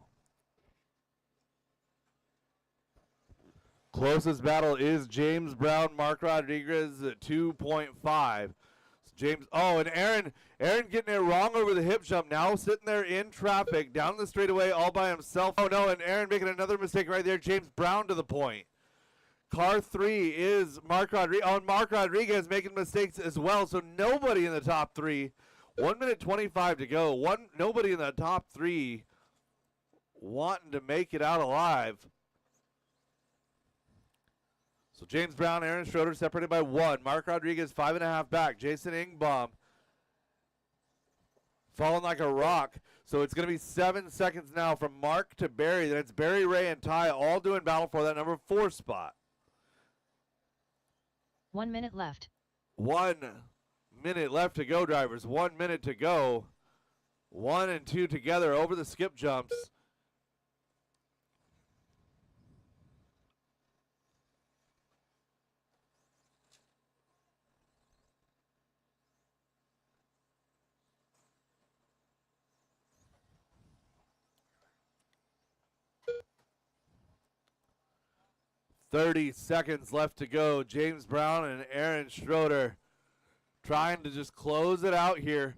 Closest battle is James Brown, Mark Rodriguez at 2.5. James, and Aaron getting it wrong over the hip jump. Now sitting there in traffic, down the straightaway all by himself. Oh no, and Aaron making another mistake right there. James Brown to the point. Car 3 is Mark Rodriguez. Oh, and Mark Rodriguez making mistakes as well. So nobody in the top 3. 1 minute 25 to go. Nobody in the top 3 wanting to make it out alive. So James Brown, Aaron Schroeder separated by 1. Mark Rodriguez 5.5 back. Jason Ingbaum falling like a rock. So it's going to be 7 seconds now from Mark to Barry. Then it's Barry, Ray, and Ty all doing battle for that number 4 spot. 1 minute left. 1 minute left to go, drivers. 1 minute to go. 1 and 2 together over the skip jumps. 30 seconds left to go. James Brown and Aaron Schroeder trying to just close it out here.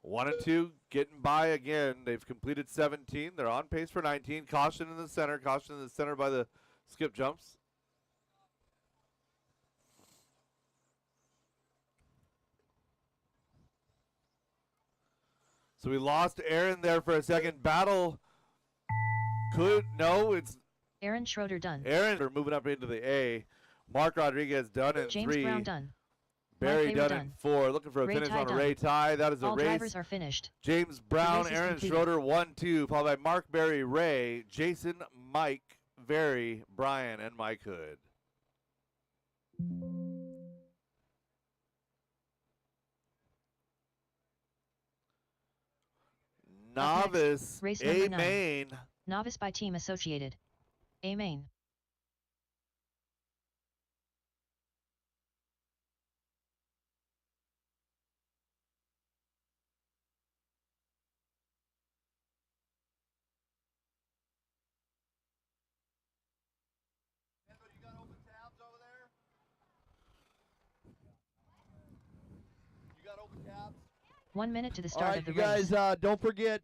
One and two getting by again. They've completed 17. They're on pace for 19. Caution in the center. Caution in the center by the skip jumps. So we lost Aaron there for a second. Battle it's Aaron Schroeder done. Aaron are moving up into the A. Mark Rodriguez done in James 3. Brown done. Barry Mark done Hayward in 4. Looking for a Ray finish Ty on a done. Ray tie. That is a All race. drivers are finished. James Brown, race is Aaron completed. Schroeder 1-2, followed by Mark, Barry, Ray, Jason, Mike, Very, Brian, and Mike Hood. Up next, Novice race A number 9. main. Novice by team associated. A main. You got open tabs over there? You got open tabs? 1 minute to the All start right, of the you race. guys, don't forget,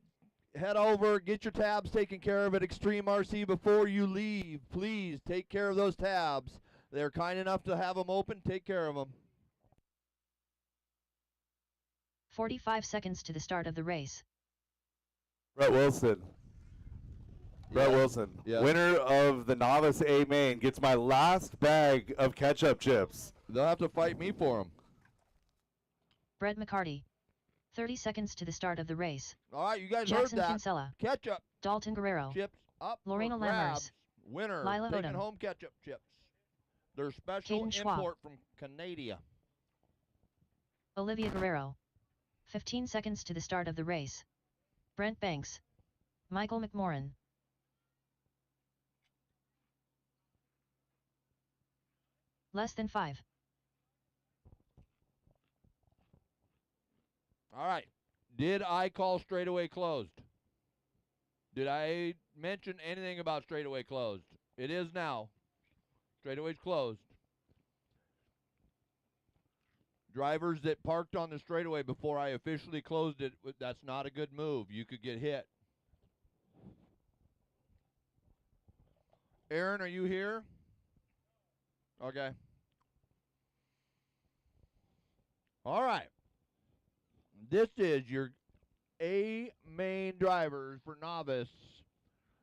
head over, get your tabs taken care of at Extreme RC before you leave. Please take care of those tabs. They're kind enough to have them open. Take care of them. 45 seconds to the start of the race. Brett Wilson. Brett Yeah. Wilson, Yeah. winner of the Novice A main, gets my last bag of ketchup chips. They'll have to fight me for them. Brett McCarty. 30 seconds to the start of the race. All right, you guys Jackson heard that. Kinsella. Ketchup Dalton Guerrero. chips up Lorena for grabs. Lammers. Winner Lila taking Odom. home ketchup chips. They're special Caden Schwab. import from Canada. Olivia Guerrero. 15 seconds to the start of the race. Brent Banks. Michael McMorran. Less than 5. All right. Did I call straightaway closed? Did I mention anything about straightaway closed? It is now. Straightaway's closed. Drivers that parked on the straightaway before I officially closed it, that's not a good move. You could get hit. Aaron, are you here? Okay. All right. This is your A main drivers for novice.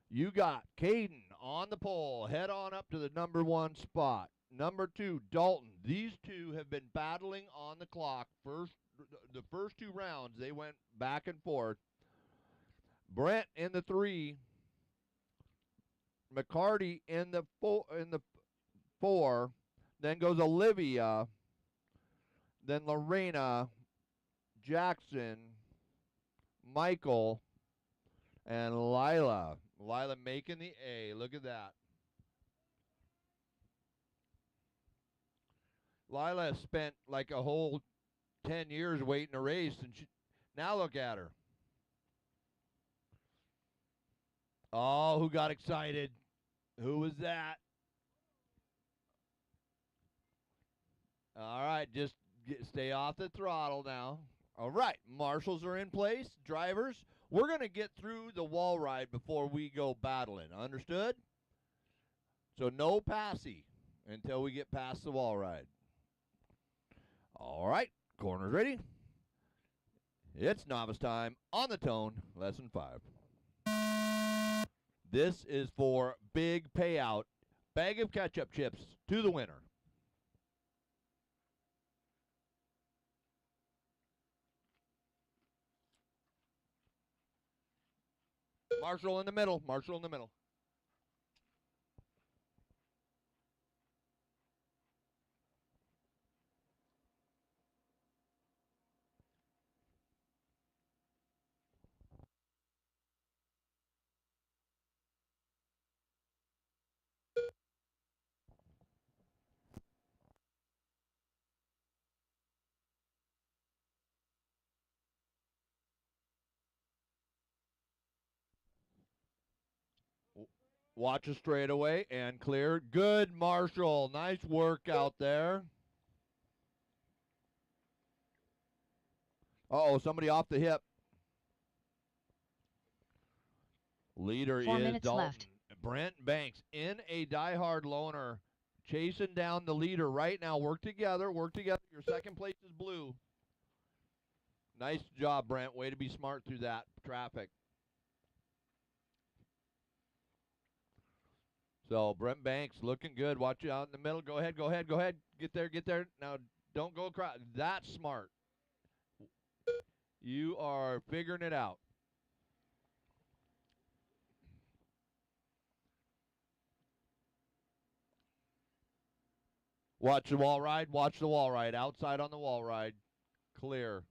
You got Caden on the pole. Head on up to the number 1 spot. Number 2, Dalton. These two have been battling on the clock. The first 2 rounds, they went back and forth. Brent in the 3. McCarty in the 4. Then goes Olivia. Then Lorena, Jackson, Michael, and Lila. Lila making the A. Look at that. Lila has spent like a whole 10 years waiting to race, and now look at her. Oh, who got excited? Who was that? All right, just stay off the throttle now. All right, marshals are in place. Drivers, we're going to get through the wall ride before we go battling. Understood? So no passy until we get past the wall ride. All right, corners ready. It's novice time on the tone, lesson 5. This is for big payout. Bag of ketchup chips to the winner. Marshall in the middle. Marshall in the middle. Watch a straightaway and clear. Good, Marshall. Nice work out there. Uh-oh, somebody off the hip. Leader 4 is minutes Dalton. left. Brent Banks in a DieHard loner. Chasing down the leader right now. Work together. Work together. Your second place is blue. Nice job, Brent. Way to be smart through that traffic. So, Brent Banks looking good. Watch you out in the middle. Go ahead, go ahead, go ahead. Get there, get there. Now, don't go across. That's smart. You are figuring it out. Watch the wall ride. Watch the wall ride. Outside on the wall ride. Clear.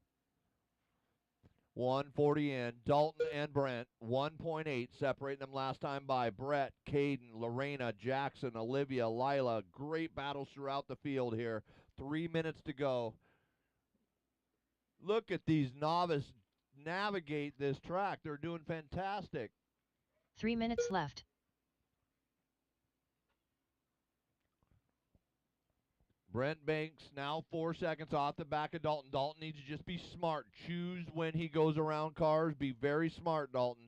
140 in. Dalton and Brent. 1.8 separating them last time by. Brett, Caden, Lorena, Jackson, Olivia, Lila. Great battles throughout the field here. 3 minutes to go. Look at these novice navigate this track. They're doing fantastic. 3 minutes left. Brent Banks now 4 seconds off the back of Dalton. Dalton needs to just be smart. Choose when he goes around cars. Be very smart, Dalton.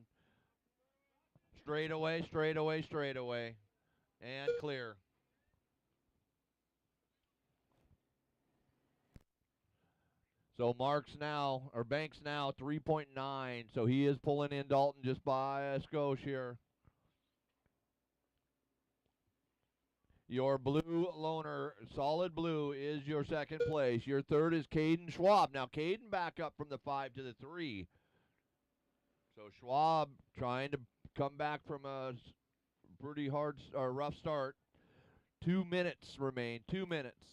Straight away, straight away, straight away. And clear. So Banks now 3.9. So he is pulling in Dalton just by a skosh here. Your blue loner, solid blue, is your second place. Your third is Caden Schwab. Now, Caden back up from the 5 to the 3. So Schwab trying to come back from a pretty hard or rough start. 2 minutes remain. 2 minutes.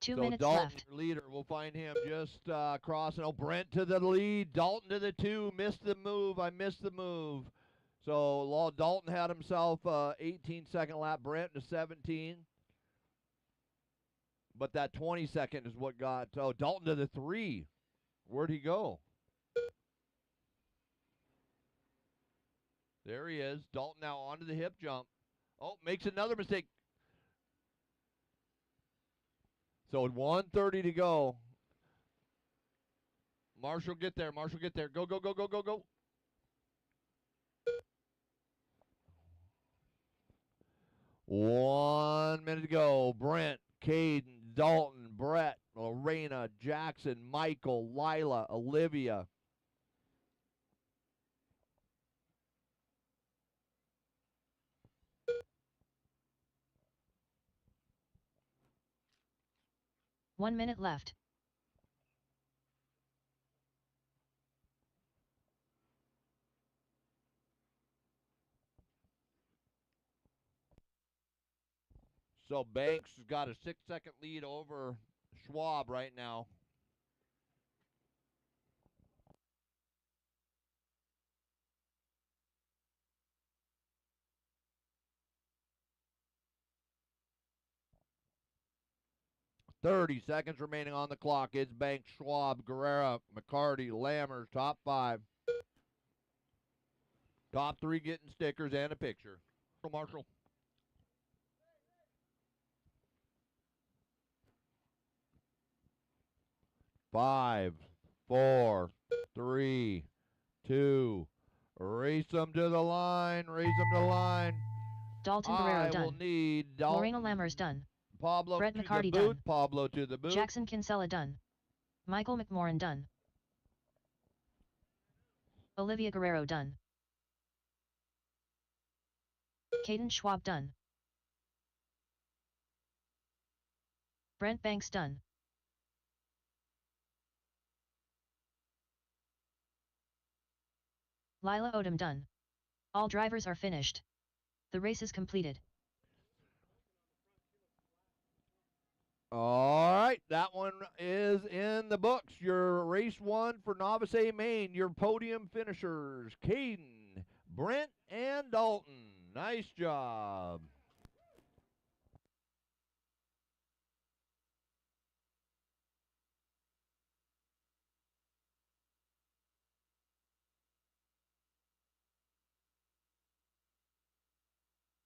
Two So minutes Dalton, left. your leader, we'll find him just crossing. Oh, Brent to the lead. Dalton to the 2. Missed the move. I missed the move. So Dalton had himself 18-second lap. Brent to 17. But that 20-second is what got. Oh, Dalton to the 3. Where'd he go? There he is. Dalton now onto the hip jump. Oh, makes another mistake. So 1:30 to go. Marshall, get there. Marshall, get there. Go, go, go, go, go, go. One minute to go. Brent, Caden, Dalton, Brett, Lorena, Jackson, Michael, Lila, Olivia. One minute left. So Banks has got a 6-second lead over Schwab right now. .30 seconds remaining on the clock. It's Banks, Schwab, Guerrera, McCarty, Lammers, top 5. Top 3 getting stickers and a picture. Marshall. Five, 4, 3, 2. Race them to the line. Race them to the line. Dalton Guerrero I will done. need Dalton. Lorena Lammers done. Pablo Brett to McCarty the boot. done. Pablo to the boot. Jackson Kinsella done. Michael McMorrin done. Olivia Guerrero done. Caden Schwab done. Brent Banks done. Lila Odom done. All drivers are finished. The race is completed. All right, that one is in the books. Your race 1 for Novice A Main. Your podium finishers, Caden, Brent, and Dalton. Nice job.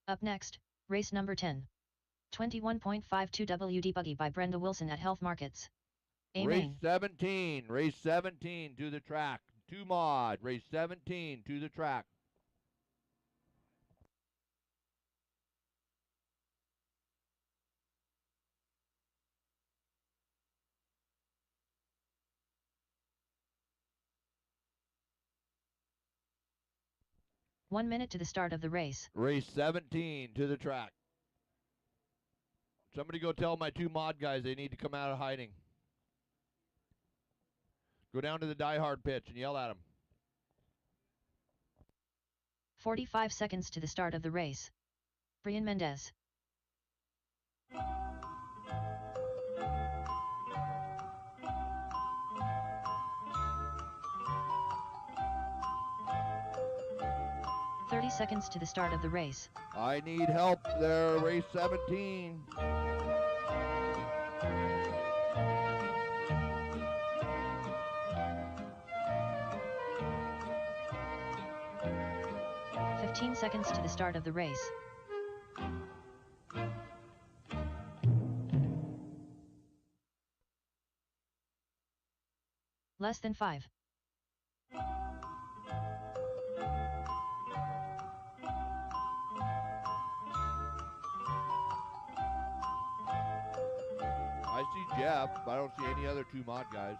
Up next, race number 10. 21.52 WD Buggy by Brenda Wilson at Health Markets. A Race main. 17. Race 17 to the track. 2 mod. Race 17 to the track. One minute to the start of the race. Race 17 to the track. Somebody go tell my 2 mod guys they need to come out of hiding. Go down to the DieHard pitch and yell at them. 45 seconds to the start of the race. Brian Mendez. Seconds to the start of the race. I need help there, race 17. Seconds to the start of the race. Less than 5. I see Jeff, but I don't see any other 2 mod guys.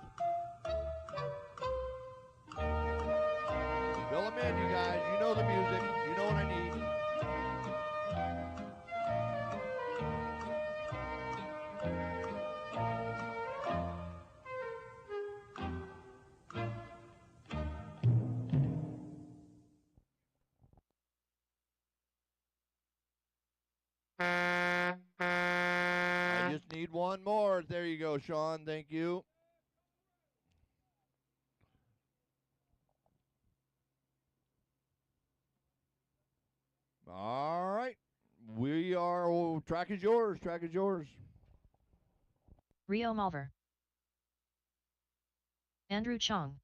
Fill them in, you guys. You know the music. You know what I need. I just need one more. There you go, Sean. Thank you. All right. We are, track is yours. Track is yours. Rio Malver. Andrew Chong.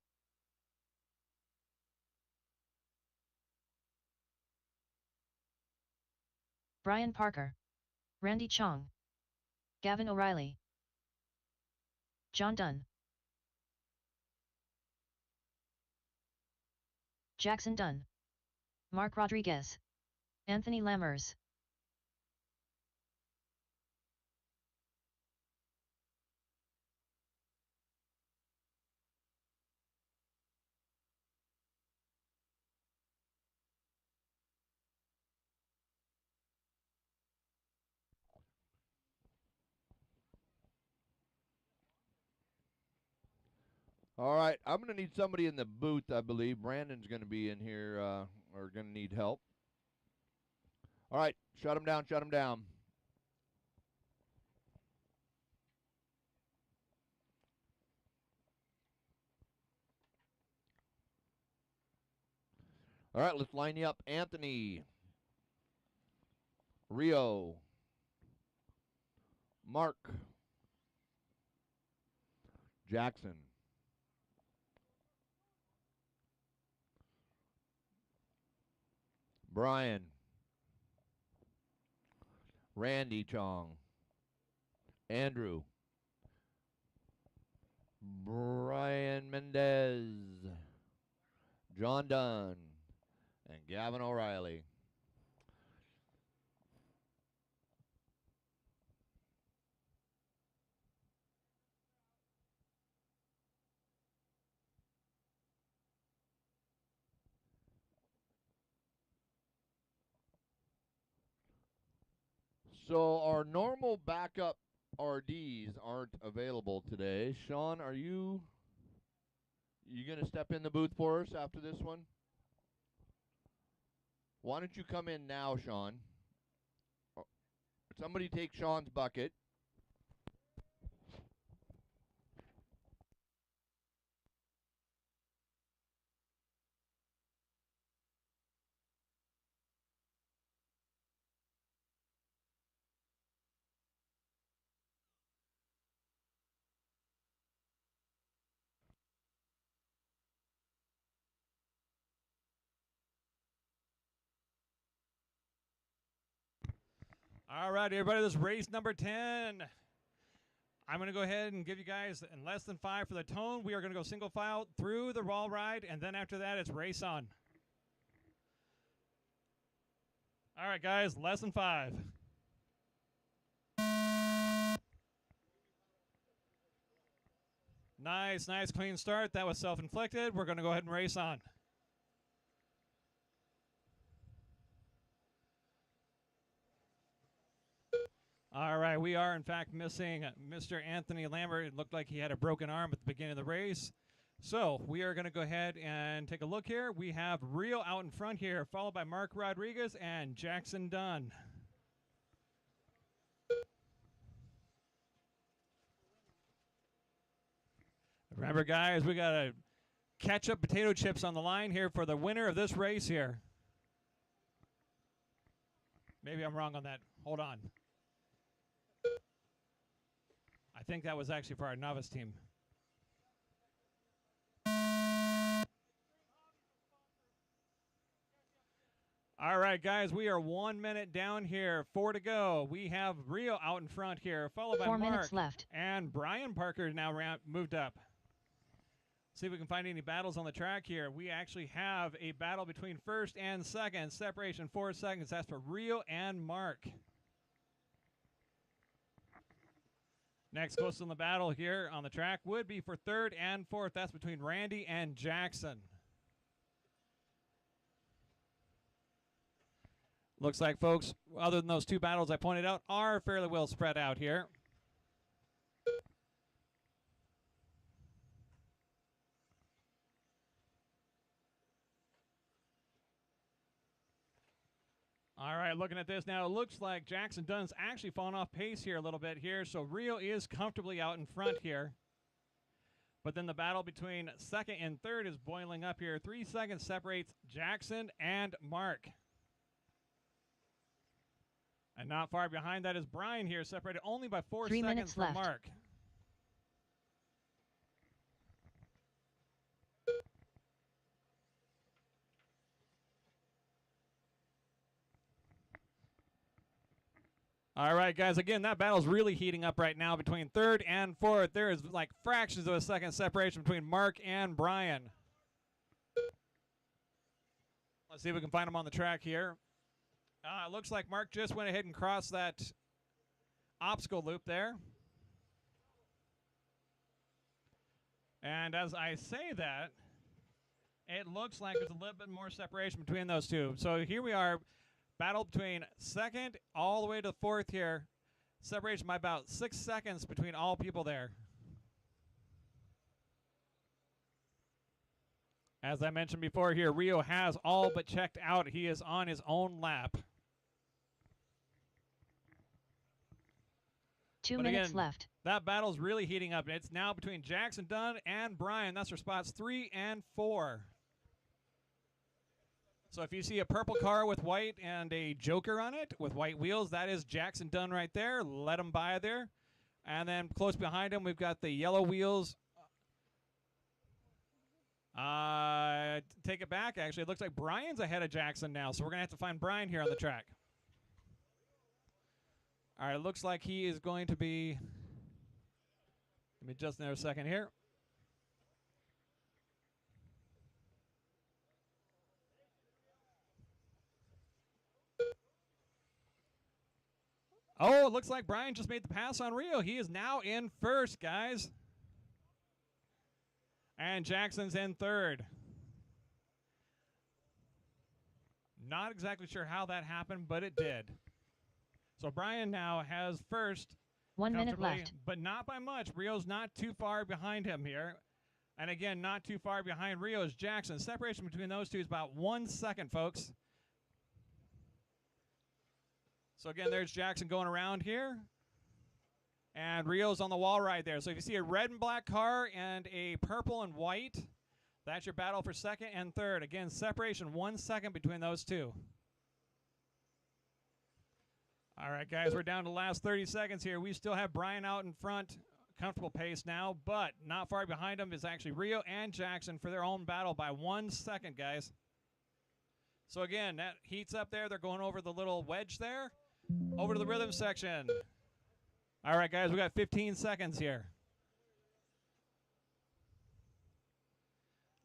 Brian Parker. Randy Chong. Gavin O'Reilly. John Dunn. Jackson Dunn. Mark Rodriguez. Anthony Lammers. All right. I'm going to need somebody in the booth, I believe. Brandon's going to be in here or going to need help. All right. Shut him down. Shut him down. All right. Let's line you up. Anthony. Rio. Mark. Jackson. Brian. Randy Chong. Andrew. Brian Mendez. John Dunn. And Gavin O'Reilly. So our normal backup RDs aren't available today. Sean, are you going to step in the booth for us after this one? Why don't you come in now, Sean? Somebody take Sean's bucket. All right, everybody, this is race number 10. I'm going to go ahead and give you guys in less than 5 for the tone. We are going to go single file through the wall ride, and then after that, it's race on. All right, guys, less than 5. Nice, nice, clean start. That was self-inflicted. We're going to go ahead and race on. All right, we are, in fact, missing Mr. Anthony Lambert. It looked like he had a broken arm at the beginning of the race. So we are going to go ahead and take a look here. We have Rio out in front here, followed by Mark Rodriguez and Jackson Dunn. Remember, guys, we got a ketchup potato chips on the line here for the winner of this race here. Maybe I'm wrong on that. Hold on. I think that was actually for our novice team. All right, guys, we are 1 minute down here. 4 to go. We have Rio out in front here, followed by 4 Mark. minutes left. And Brian Parker now moved up. See if we can find any battles on the track here. We actually have a battle between first and second. Separation 4 seconds. That's for Rio and Mark. Next close in the battle here on the track would be for third and fourth. That's between Randy and Jackson. Looks like, folks, other than those 2 battles I pointed out, are fairly well spread out here. All right, looking at this now, it looks like Jackson Dunn's actually fallen off pace here a little bit here, so Rio is comfortably out in front here. But then the battle between second and third is boiling up here. 3 seconds separates Jackson and Mark. And not far behind that is Brian here, separated only by 4 3 seconds minutes from left. Mark. All right, guys, again, that battle's really heating up right now between third and fourth. There is like fractions of a second separation between Mark and Brian. Let's see if we can find him on the track here. It looks like Mark just went ahead and crossed that obstacle loop there. And as I say that, it looks like there's a little bit more separation between those two. So here we are. Battle between second all the way to fourth here. Separation by about 6 seconds between all people there. As I mentioned before here, Rio has all but checked out. He is on his own lap. 2 But minutes again, left. That battle's really heating up. It's now between Jackson Dunn and Brian. That's for spots 3 and 4. So if you see a purple car with white and a Joker on it with white wheels, that is Jackson Dunn right there. Let him by there. And then close behind him, we've got the yellow wheels. Take it back, actually. It looks like Brian's ahead of Jackson now, so we're going to have to find Brian here on the track. All right, it looks like he is going to be... Give me just another second here. Oh, it looks like Brian just made the pass on Rio. He is now in first, guys. And Jackson's in third. Not exactly sure how that happened, but it did. So Brian now has first. 1 minute left. But not by much. Rio's not too far behind him here. And again, not too far behind Rio is Jackson. Separation between those two is about 1 second, folks. So again, there's Jackson going around here. And Rio's on the wall right there. So if you see a red and black car and a purple and white, that's your battle for second and third. Again, separation 1 second between those two. All right, guys, we're down to the last 30 seconds here. We still have Brian out in front, comfortable pace now, but not far behind him is actually Rio and Jackson for their own battle by 1 second, guys. So again, that heats up there. They're going over the little wedge there. Over to the rhythm section. All right, guys, we got 15 seconds here.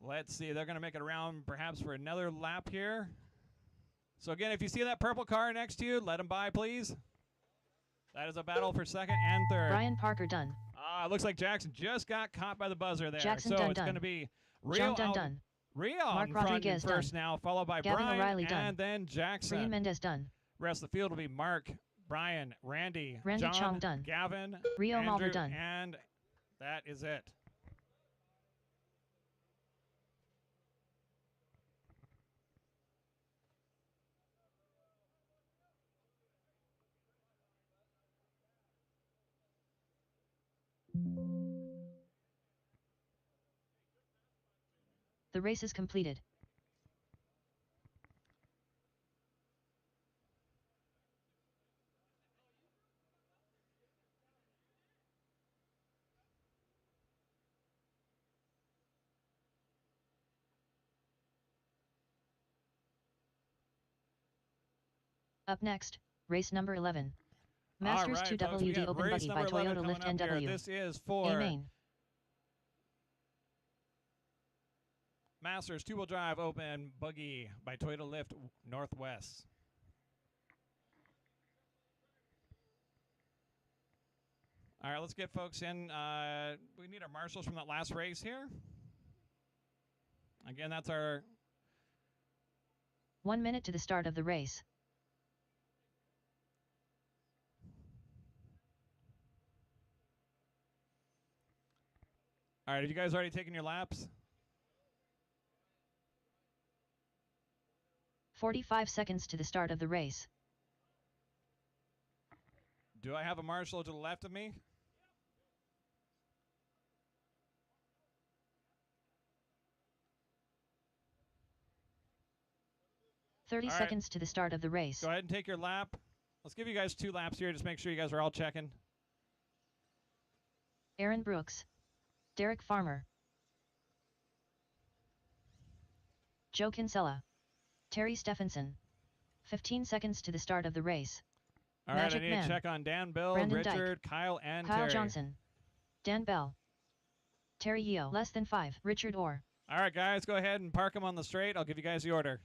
Let's see. They're going to make it around perhaps for another lap here. So, again, if you see that purple car next to you, let them by, please. That is a battle for second and third. Brian Parker done. It looks like Jackson just got caught by the buzzer there. Jackson so done, it's done. going to be John Rio done. Rio Mark in front Rodriguez in first done. now, followed by Gavin Brian O'Reilly done. and then Jackson. Brian Mendez done. Rest of the field will be Mark, Brian, Randy Randy John, Chong done. Gavin, Rio Andrew, Mulder done. and that is it. The race is completed. Up next, race number 11. Masters All right, folks, we 2WD got Open race Buggy by number 11 Toyota coming Lift up here. NW. This is for Amen. Masters two-wheel drive open buggy by Toyota Lift Northwest. All right, let's get folks in. We need our marshals from that last race here. Again, that's our 1 minute to the start of the race. All right, have you guys already taken your laps? 45 seconds to the start of the race. Do I have a marshal to the left of me? Thirty All right. seconds to the start of the race. Go ahead and take your lap. Let's give you guys 2 laps here. Just make sure you guys are all checking. Aaron Brooks. Derek Farmer. Joe Kinsella. Terry Stephenson. 15 seconds to the start of the race. All right, Magic I need Man. to check on Dan, Bill, Brandon Dyke. Richard, Kyle, and Kyle Terry. Johnson. Dan Bell. Terry Yeo. Less than 5. Richard Orr. All right, guys, go ahead and park them on the straight. I'll give you guys the order.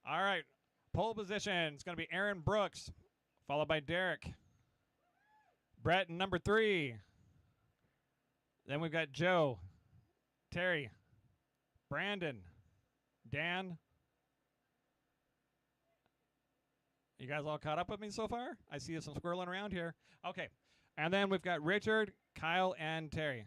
All right, pole position. It's going to be Aaron Brooks, followed by Derek. Brett in number 3. Then we've got Joe, Terry, Brandon, Dan. You guys all caught up with me so far? I see some squirreling around here. Okay. And then we've got Richard, Kyle, and Terry.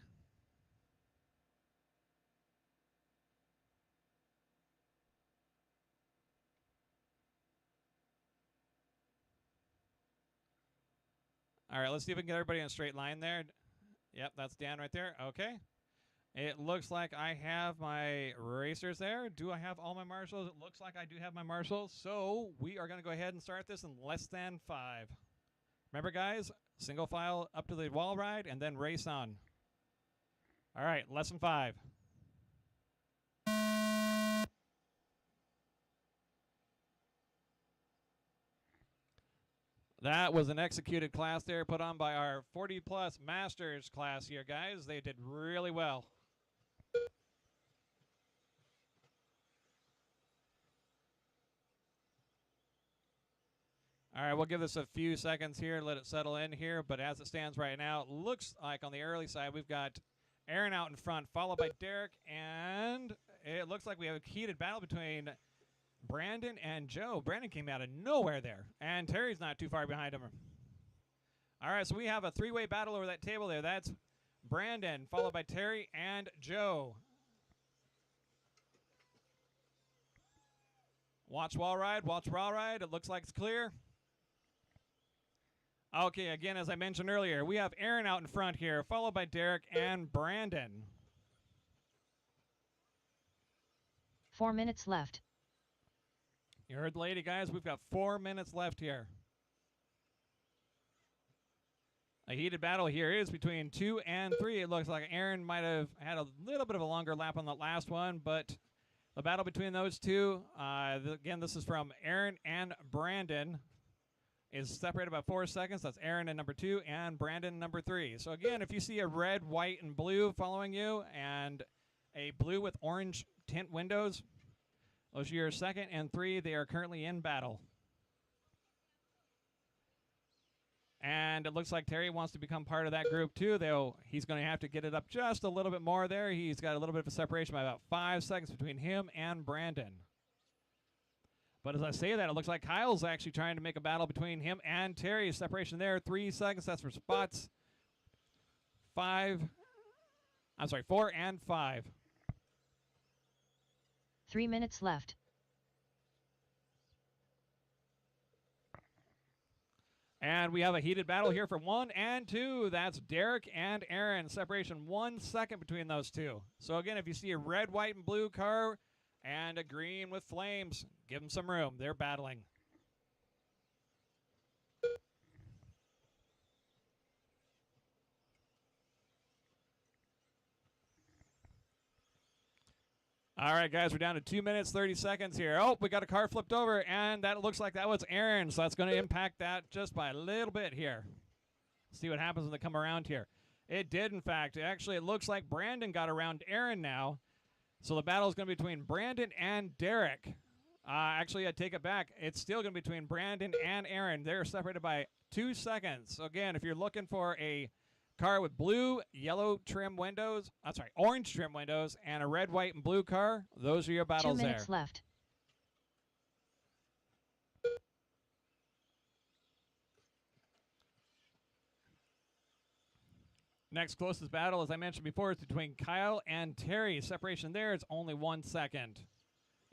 All right, let's see if we can get everybody in a straight line there. Yep, that's Dan right there. Okay. It looks like I have my racers there. Do I have all my marshals? It looks like I do have my marshals. So we are going to go ahead and start this in less than 5. Remember, guys, single file up to the wall ride and then race on. All right, less than 5. That was an executed class there put on by our 40-plus Masters class here, guys. They did really well. All right, we'll give this a few seconds here, let it settle in here. But as it stands right now, it looks like on the early side, we've got Aaron out in front, followed by Derek. And it looks like we have a heated battle between Brandon and Joe. Brandon came out of nowhere there. And Terry's not too far behind him. All right, so we have a 3-way battle over that table there. That's Brandon, followed by Terry and Joe. Watch wall ride, watch wall ride. It looks like it's clear. Okay, again, as I mentioned earlier, we have Aaron out in front here, followed by Derek and Brandon. 4 minutes left. You heard the lady, guys. We've got 4 minutes left here. A heated battle here is between 2 and 3. It looks like Aaron might have had a little bit of a longer lap on that last one, but the battle between those two, again, this is from Aaron and Brandon, is separated by 4 seconds. That's Aaron in number 2 and Brandon in number 3. So again, if you see a red, white, and blue following you and a blue with orange tint windows, those are your 2nd and 3. They are currently in battle. And it looks like Terry wants to become part of that group too, though he's going to have to get it up just a little bit more there. He's got a little bit of a separation by about 5 seconds between him and Brandon. But as I say that, it looks like Kyle's actually trying to make a battle between him and Terry. Separation there, 3 seconds. That's for spots 4 and 5. 3 minutes left. And we have a heated battle here for 1 and 2. That's Derek and Aaron. Separation 1 second between those two. So again, if you see a red, white, and blue car and a green with flames, give them some room. They're battling. All right, guys, we're down to 2 minutes, 30 seconds here. Oh, we got a car flipped over, and that looks like that was Aaron, so that's going to impact that just by a little bit here. See what happens when they come around here. It did, in fact. Actually, it looks like Brandon got around Aaron now, so the battle is going to be between Brandon and Derek. Actually, I take it back. It's still going to be between Brandon and Aaron. They're separated by 2 seconds. So, again, if you're looking for a car with blue, yellow trim windows, orange trim windows, and a red, white, and blue car, those are your battles 2 minutes there. left. Next closest battle, as I mentioned before, is between Kyle and Terry. Separation there is only 1 second.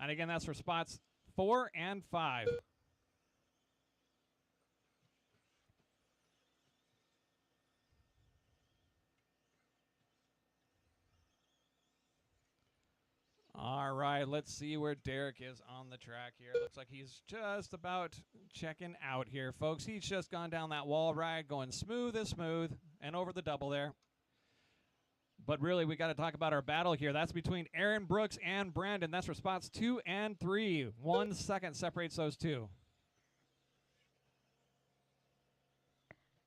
And again, that's for spots 4 and 5. All right, let's see where Derek is on the track here. Looks like he's just about checking out here, folks. He's just gone down that wall ride, going smooth as smooth, and over the double there. But really, we got to talk about our battle here. That's between Aaron Brooks and Brandon. That's for spots 2 and 3. 1 second separates those two.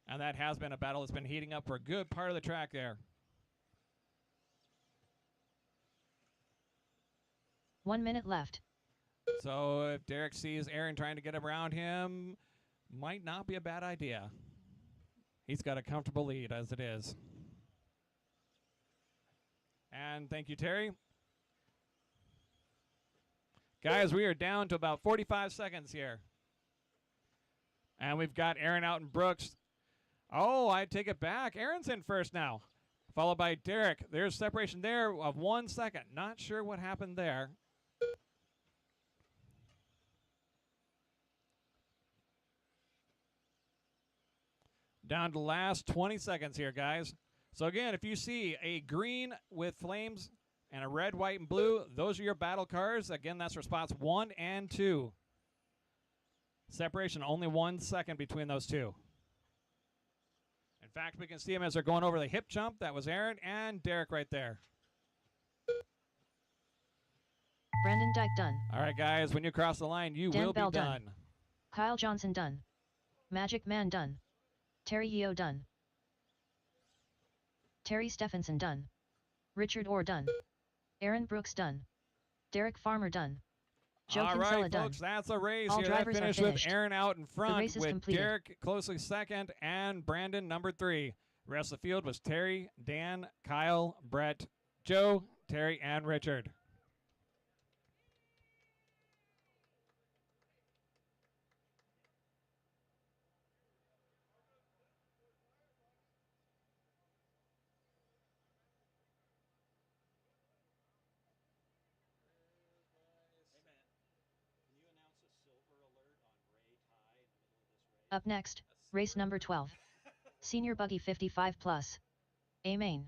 And that has been a battle that's been heating up for a good part of the track there. 1 minute left. So if Derek sees Aaron trying to get around him, might not be a bad idea. He's got a comfortable lead as it is. And thank you, Terry. Guys, we are down to about 45 seconds here. And we've got Aaron out and Brooks. Oh, I take it back. Aaron's in first now, followed by Derek. There's separation there of 1 second. Not sure what happened there. Down to the last 20 seconds here, guys. So again, if you see a green with flames and a red, white, and blue, those are your battle cars. Again, that's for spots 1 and 2. Separation, only 1 second between those two. In fact, we can see them as they're going over the hip jump. That was Aaron and Derek right there. Brandon Dyke done. All right, guys, when you cross the line, you Dan will Bell be done. Kyle Johnson done. Magic Man done. Terry Yeo done. Terry Stephenson done. Richard Orr done. Aaron Brooks done. Derek Farmer done. Joe All Kinsella right, done. folks, that's a race All here. That drivers are finished with finished. Aaron out in front race is with completed. Derek closely second and Brandon number 3. The rest of the field was Terry, Dan, Kyle, Brett, Joe, Terry, and Richard. Up next, race number 12. Senior Buggy 55 Plus. A main.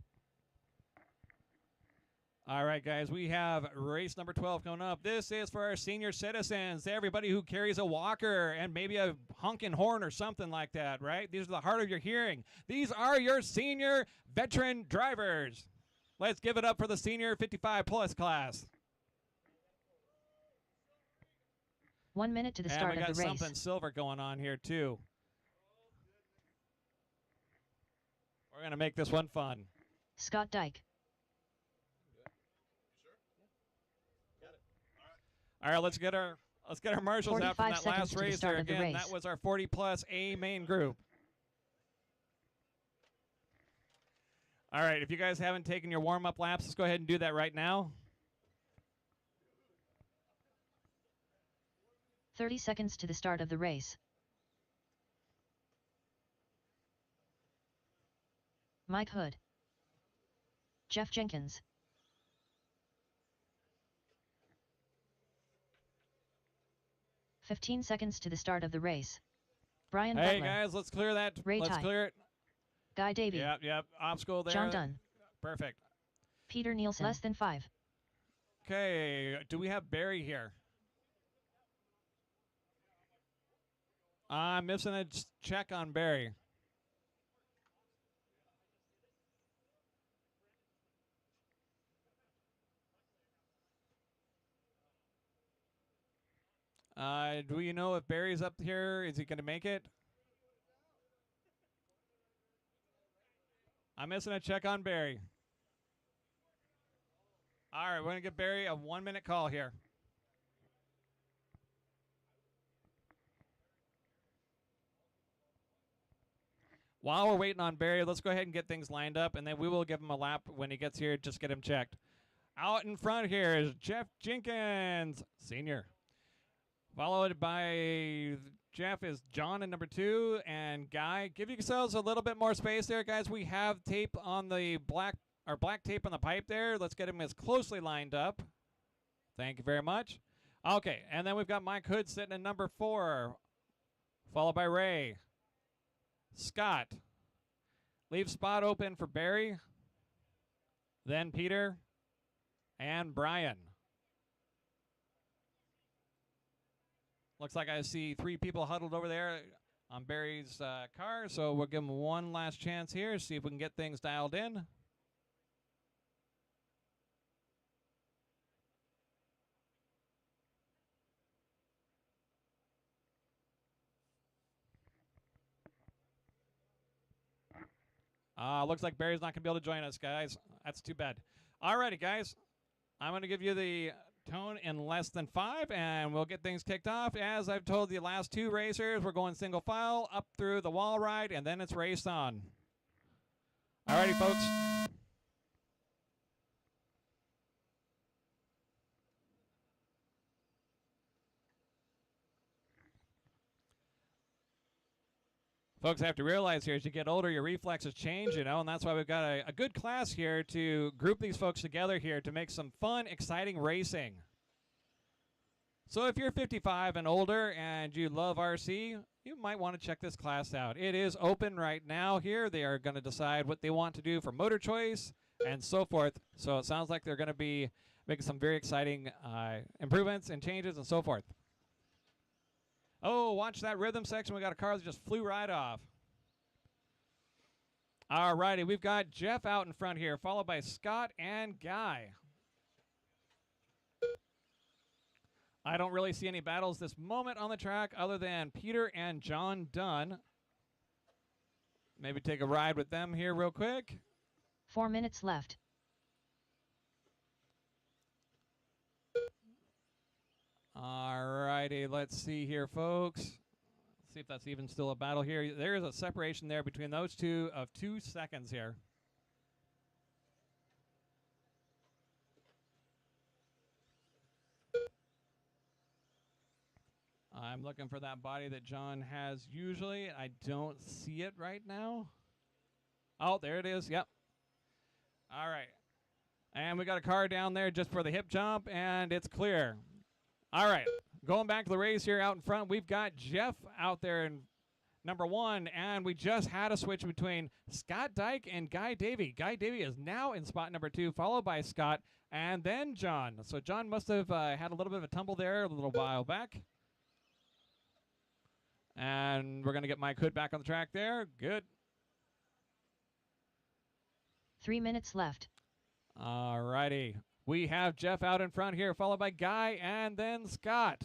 All right, guys, we have race number 12 coming up. This is for our senior citizens, everybody who carries a walker and maybe a honking horn or something like that, right? These are the hard of your hearing. These are your senior veteran drivers. Let's give it up for the senior 55-plus class. 1 minute to the And start we of got the race. something silver going on here, too. We're going to make this one fun. Scott Dyke. All right, let's get our marshals out from 45 that seconds last to the race start there. of the Again, race. that was our 40-plus A main group. All right, if you guys haven't taken your warm-up laps, let's go ahead and do that right now. 30 seconds to the start of the race. Mike Hood. Jeff Jenkins. "15 seconds to the start of the race. Brian Hey, Butler. guys, let's clear that. Ray Let's Ty. clear it. Guy Davey. Yep. Obstacle there. John Dunn. Perfect. Peter Nielsen. Less than 5. Okay, do we have Barry here? I'm missing a check on Barry. Do we know if Barry's up here? Is he going to make it? I'm missing a check on Barry. All right, we're going to give Barry a 1-minute call here. While we're waiting on Barry, let's go ahead and get things lined up, and then we will give him a lap when he gets here. Just get him checked. Out in front here is Jeff Jenkins, senior. Followed by Jeff is John in number 2, and Guy. Give yourselves a little bit more space there, guys. We have tape on the black tape on the pipe there. Let's get him as closely lined up. Thank you very much. Okay, and then we've got Mike Hood sitting in number 4, followed by Ray. Scott. Leave spot open for Barry, then Peter, and Brian. Looks like I see 3 people huddled over there on Barry's car, so we'll give him one last chance here, see if we can get things dialed in. Looks like Barry's not going to be able to join us, guys. That's too bad. Alrighty, guys. I'm going to give you the tone in less than 5, and we'll get things kicked off. As I've told the last 2 racers, we're going single file up through the wall ride, and then it's race on. Alrighty, folks. Folks have to realize here, as you get older, your reflexes change, and that's why we've got a good class here to group these folks together here to make some fun, exciting racing. So if you're 55 and older and you love RC, you might want to check this class out. It is open right now here. They are going to decide what they want to do for motor choice and so forth. So it sounds like they're going to be making some very exciting improvements and changes and so forth. Oh, watch that rhythm section. We got a car that just flew right off. All righty, we've got Jeff out in front here, followed by Scott and Guy. I don't really see any battles this moment on the track other than Peter and John Dunn. Maybe take a ride with them here real quick. 4 minutes left. All righty, let's see here, folks. Let's see if that's even still a battle here. There is a separation there between those two of 2 seconds here. I'm looking for that body that John has usually. I don't see it right now. Oh, there it is. Yep. All right. And we got a car down there just for the hip jump, and it's clear. All right, going back to the race here out in front, we've got Jeff out there number 1, and we just had a switch between Scott Dyke and Guy Davey. Guy Davey is now in spot number 2, followed by Scott, and then John. So John must have had a little bit of a tumble there a little while back. And we're going to get Mike Hood back on the track there. Good. 3 minutes left. All righty. We have Jeff out in front here, followed by Guy and then Scott.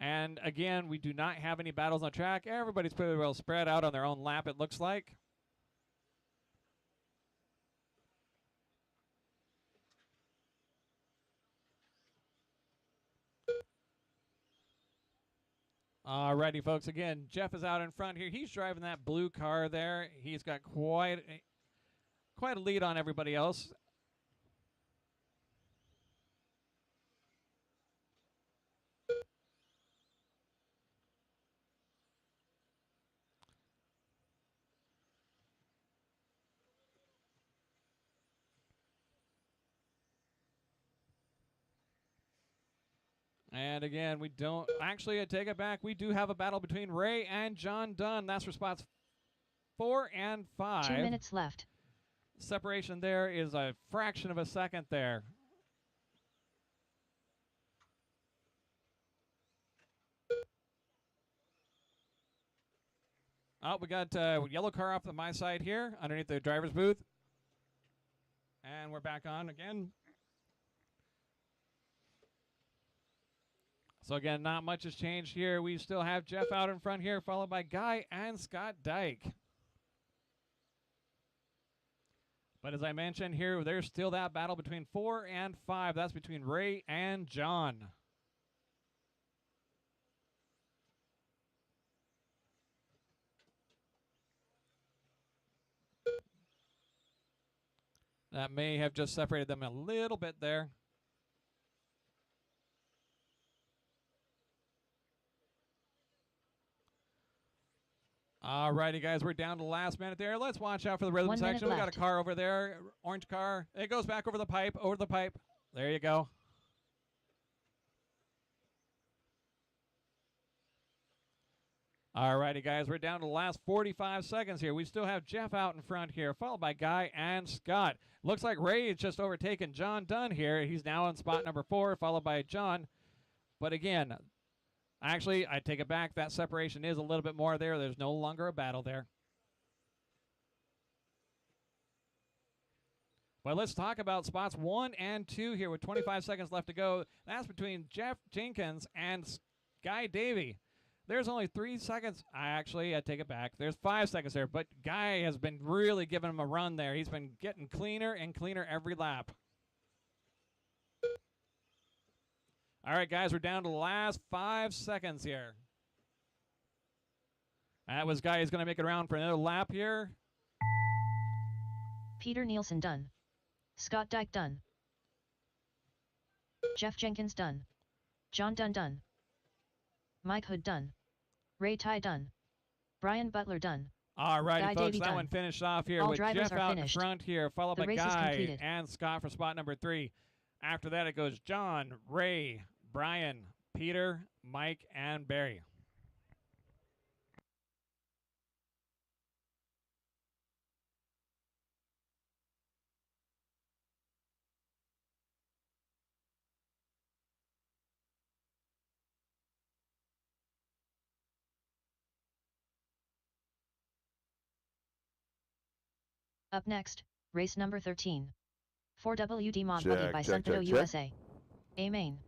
And again, we do not have any battles on track. Everybody's pretty well spread out on their own lap, it looks like. Alrighty, folks. Again, Jeff is out in front here. He's driving that blue car there. He's got quite a lead on everybody else. And again, we don't actually, I take it back. We do have a battle between Ray and John Dunn. That's for spots 4 and 5. 2 minutes left. Separation there is a fraction of a second there. Oh, we got yellow car off to my side here underneath the driver's booth. And we're back on again. So again, not much has changed here. We still have Jeff out in front here, followed by Guy and Scott Dyke. But as I mentioned here, there's still that battle between 4 and 5. That's between Ray and John. That may have just separated them a little bit there. Alrighty, guys, we're down to the last minute there. Let's watch out for the rhythm 1 minute section. We got a left. car over there, orange car. It goes back over the pipe, There you go. Alrighty, guys, we're down to the last 45 seconds here. We still have Jeff out in front here, followed by Guy and Scott. Looks like Ray has just overtaken John Dunn here. He's now on spot number 4, followed by John. But again, actually, I take it back. That separation is a little bit more there. There's no longer a battle there. But let's talk about spots 1 and 2 here with 25 seconds left to go. That's between Jeff Jenkins and Guy Davey. There's only 3 seconds. I take it back. There's 5 seconds there, but Guy has been really giving him a run there. He's been getting cleaner and cleaner every lap. All right, guys, we're down to the last 5 seconds here. That was Guy who's going to make it around for another lap here. Peter Nielsen done. Scott Dyke done. Jeff Jenkins done. John Dunn done. Mike Hood done. Ray Ty done. Brian Butler done. All righty, Guy folks, Davey that done. one finished off here All with drivers Jeff are out finished. in front here, followed The by race is Guy completed. and Scott for spot number 3. After that, it goes John, Ray, Brian, Peter, Mike, and Barry. Up next, race number 13. 4WD Mod body by Sunfido check. USA. A main.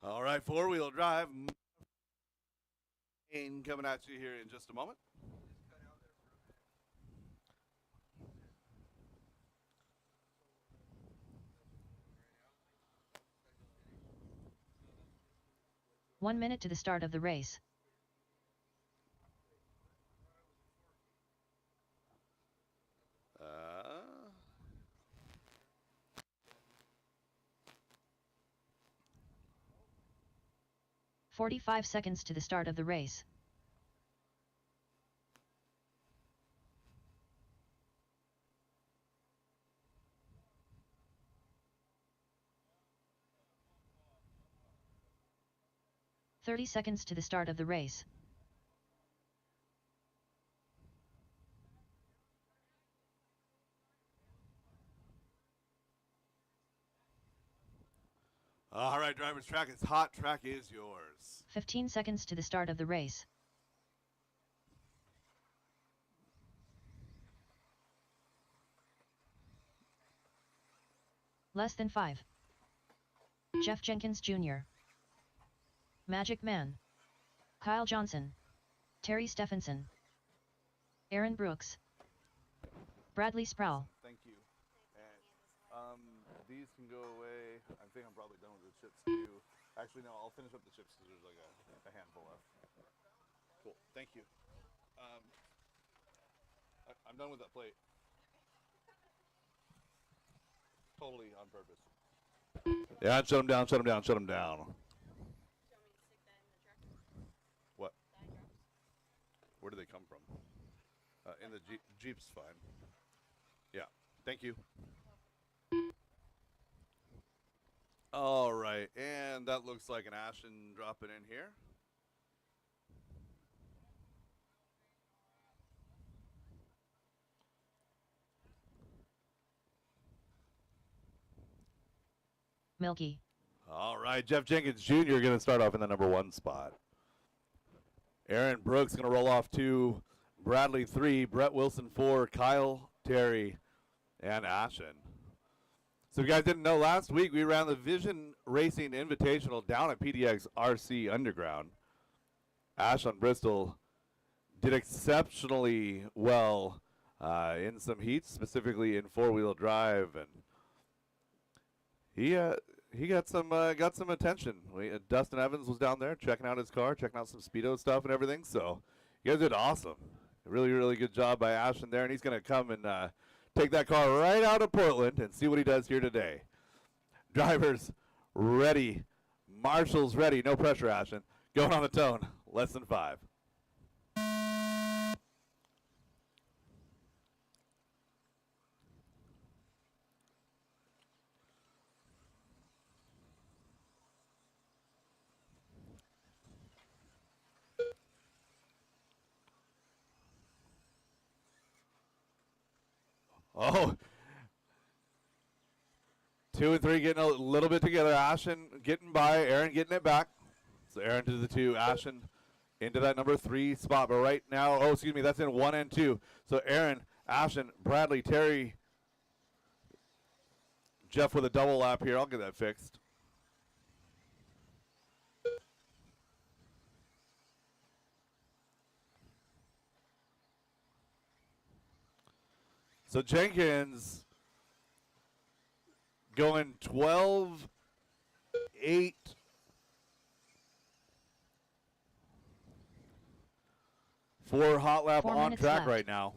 All right, four-wheel drive. Coming at you here in just a moment. One minute to the start of the race. Uh, 45 seconds to the start of the race. 30 seconds to the start of the race. All right, drivers, track is hot. Track is yours. 15 seconds to the start of the race. Less than 5. Jeff Jenkins Jr. Magic Man. Kyle Johnson. Terry Stephenson. Aaron Brooks. Bradley Sproul. Thank you. And these can go away. I think I'm probably done with the chips too. Actually, no, I'll finish up the chips because there's like a handful left. Cool. Thank you. I'm done with that plate. Totally on purpose. Yeah, shut them down, shut them down, shut them down. What? Where do they come from? In the Jeep's fine. Yeah, thank you. All right, and that looks like an Ashton dropping in here. Milky. All right, Jeff Jenkins Jr. going to start off in the number 1 spot. Aaron Brooks going to roll off 2, Bradley 3, Brett Wilson 4, Kyle, Terry, and Ashton. So if you guys didn't know, last week we ran the Vision Racing Invitational down at PDX RC Underground. Ashton Bristol did exceptionally well in some heats, specifically in 4-wheel drive, and he got some attention. Dustin Evans was down there checking out his car, checking out some speedo stuff and everything. So you guys did awesome. Really, really good job by Ashton there, and he's going to come and take that car right out of Portland and see what he does here today. Drivers ready, marshals ready. No pressure, Ashton. Going on the tone. Less than 5. Oh, 2 and 3 getting a little bit together. Ashton getting by, Aaron getting it back. So Aaron to the 2, Ashton into that number 3 spot. But right now, oh, excuse me, that's in 1 and 2. So Aaron, Ashton, Bradley, Terry, Jeff with a double lap here. I'll get that fixed. So Jenkins going 12-8. For hot lap 4 on minutes track left. right now.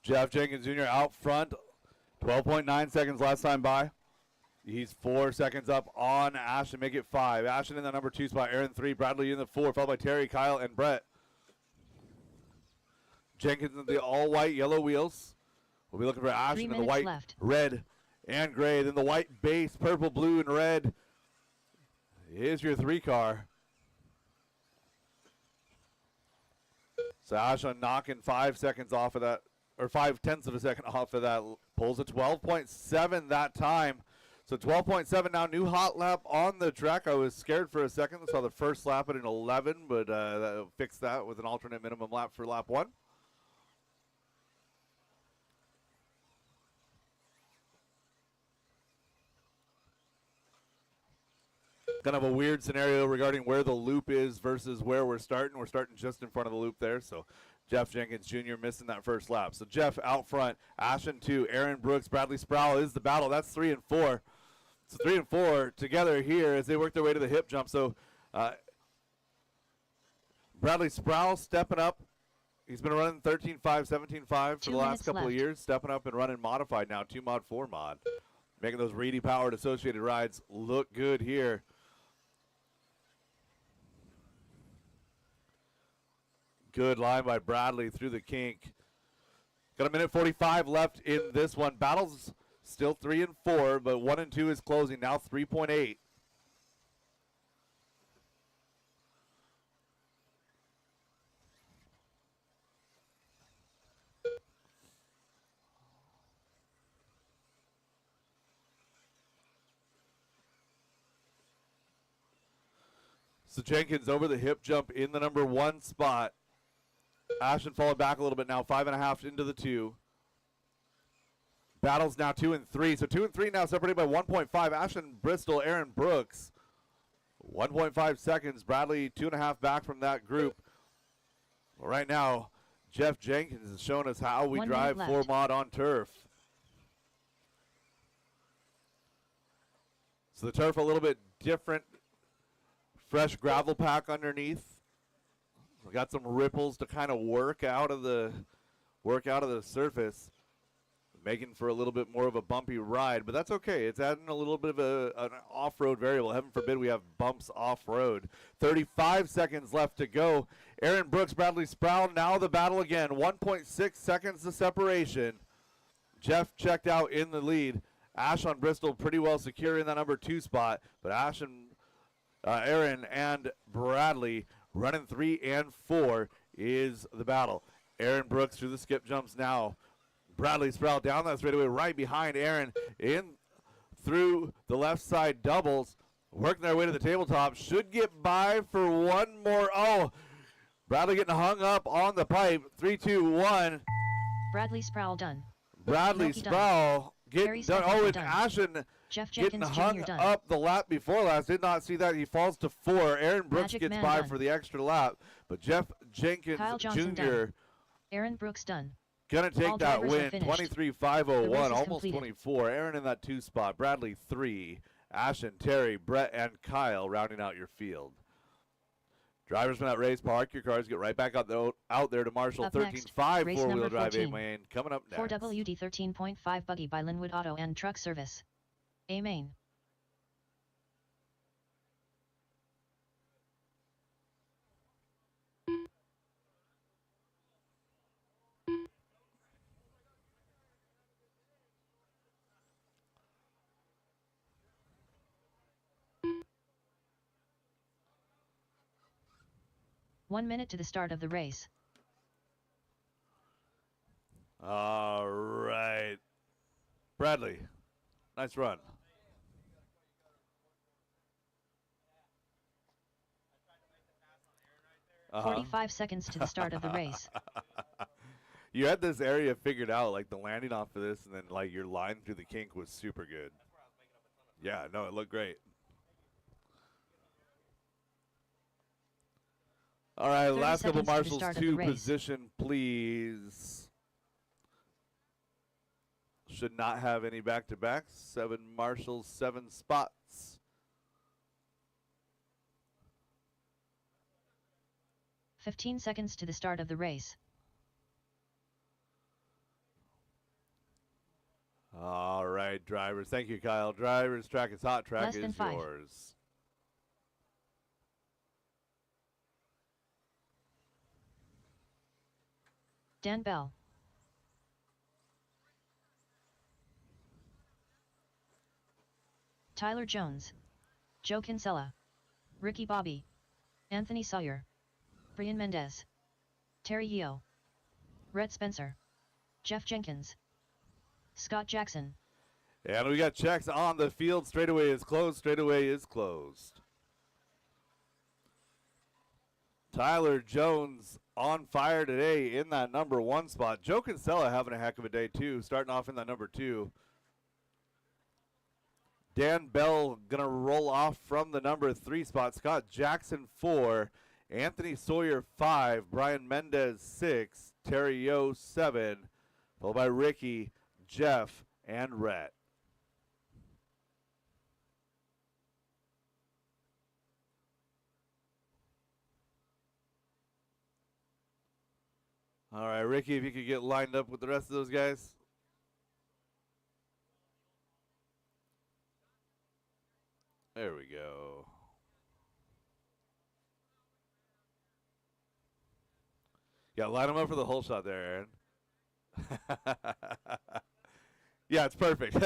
Jeff Jenkins Jr. out front, 12.9 seconds last time by. He's 4 seconds up on Ashton, make it 5. Ashton in the number 2 spot, Aaron 3, Bradley in the 4, followed by Terry, Kyle, and Brett. Jenkins in the all-white yellow wheels. We'll be looking for Ashton in the white, left. red, and gray. Then the white base, purple, blue, and red. Here's your 3 car. So Ashton knocking 5 seconds off of that, or 0.5 of a second off of that. Pulls a 12.7 that time. So 12.7 now, new hot lap on the track. I was scared for a second. Saw the first lap at an 11, but fixed that with an alternate minimum lap for lap 1. kind of a weird scenario regarding where the loop is versus where we're starting. We're starting just in front of the loop there, so Jeff Jenkins Jr. missing that first lap. So Jeff out front, Ashton 2, Aaron Brooks, Bradley Sproul is the battle. That's 3 and 4. So 3 and 4 together here as they work their way to the hip jump. So Bradley Sproul stepping up. He's been running 13.5, 17.5 for the last couple of years, stepping up and running modified now, 2 mod, 4 mod. Making those Reedy powered associated rides look good here. Good line by Bradley through the kink. Got a minute 45 left in this one. Battle's still 3 and 4, but 1 and 2 is closing now 3.8. So Jenkins over the hip jump in the number 1 spot. Ashton followed back a little bit now, 5.5 into the 2. Battle's now 2 and 3. So 2 and 3 now separated by 1.5. Ashton Bristol, Aaron Brooks, 1.5 seconds. Bradley 2.5 back from that group. Well, right now, Jeff Jenkins is showing us how we drive 4 mod on turf. So the turf a little bit different. Fresh gravel pack underneath. We got some ripples to kind of work out of the surface, making for a little bit more of a bumpy ride, but that's okay. It's adding a little bit of an off-road variable. Heaven forbid we have bumps off-road. 35 seconds left to go. Aaron Brooks, Bradley Sproul, now the battle again. 1.6 seconds to separation. Jeff checked out in the lead. Ash on Bristol pretty well secure in that number 2 spot, but Ash and Aaron and Bradley running 3 and 4 is the battle. Aaron Brooks through the skip jumps now. Bradley Sproul down that straightaway right behind Aaron in through the left side doubles. Working their way to the tabletop. Should get by for one more. Oh, Bradley getting hung up on the pipe. 3, 2, 1. Bradley Sproul done. Bradley Milky Sproul getting done. Oh, and done. Ashton Jeff getting Jenkins hung Jr. done. up the lap before last. Did not see that. He falls to 4. Aaron Brooks Magic gets Man by done. for the extra lap. But Jeff Jenkins Kyle Johnson Jr. done. Aaron Brooks done. Gonna take All that drivers are win. finished. 23.501, The race is almost completed. 24. Aaron in that 2 spot. Bradley 3. Ashton, Terry, Brett, and Kyle rounding out your field. Drivers from that race, park your cars, get right back out there to Marshall. Up next, 13.5 race four-wheel number drive 14. A-Main coming up next. 4WD 13.5 buggy by Linwood Auto and Truck Service. A-Main. One minute to the start of the race. All right. Bradley, nice run. Uh-huh. 45 seconds to the start of the race. You had this area figured out, like the landing off of this, and then like your line through the kink was super good. Yeah, no, it looked great. All right, 30 last couple seconds to the marshals, start of the 2 race. position, please. Should not have any back-to-backs. 7 marshals, 7 spots. 15 seconds to the start of the race. All right, drivers. Thank you, Kyle. Drivers, track is hot. Track Less than is 5. yours. Dan Bell. Tyler Jones. Joe Kinsella. Ricky Bobby. Anthony Sawyer. Brian Mendez. Terry Yeo. Rhett Spencer. Jeff Jenkins. Scott Jackson. And we got checks on the field. Straightaway is closed. Straightaway is closed. Tyler Jones on fire today in that number 1 spot. Joe Kinsella having a heck of a day too, starting off in that number 2. Dan Bell going to roll off from the number 3 spot. Scott Jackson 4. Anthony Sawyer 5. Brian Mendez 6. Terry Yo 7. Followed by Ricky, Jeff, and Rhett. All right, Ricky, if you could get lined up with the rest of those guys. There we go. Yeah, line them up for the whole shot there, Aaron. Yeah, it's perfect.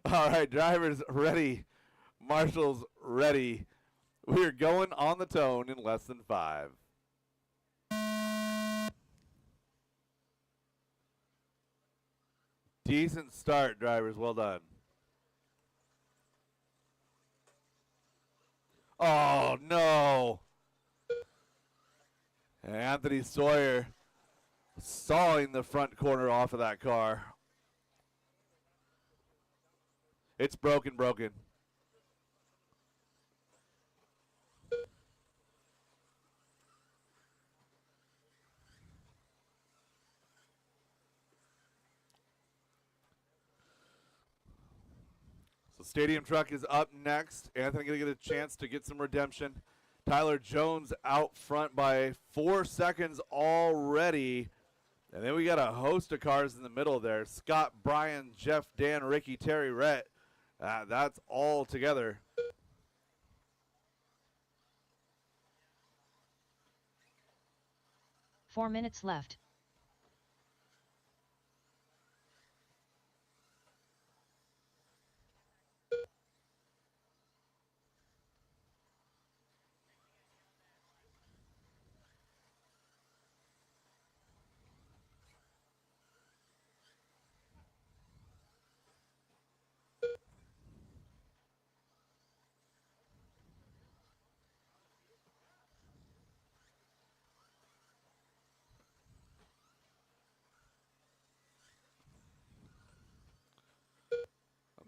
All right, drivers ready. Marshals ready. We're going on the tone in less than 5. Decent start, drivers. Well done. Oh, no. Anthony Sawyer sawing the front corner off of that car. It's broken. So Stadium Truck is up next. Anthony going to get a chance to get some redemption. Tyler Jones out front by 4 seconds already. And then we got a host of cars in the middle there. Scott, Brian, Jeff, Dan, Ricky, Terry, Rhett. That's all together. Four minutes left.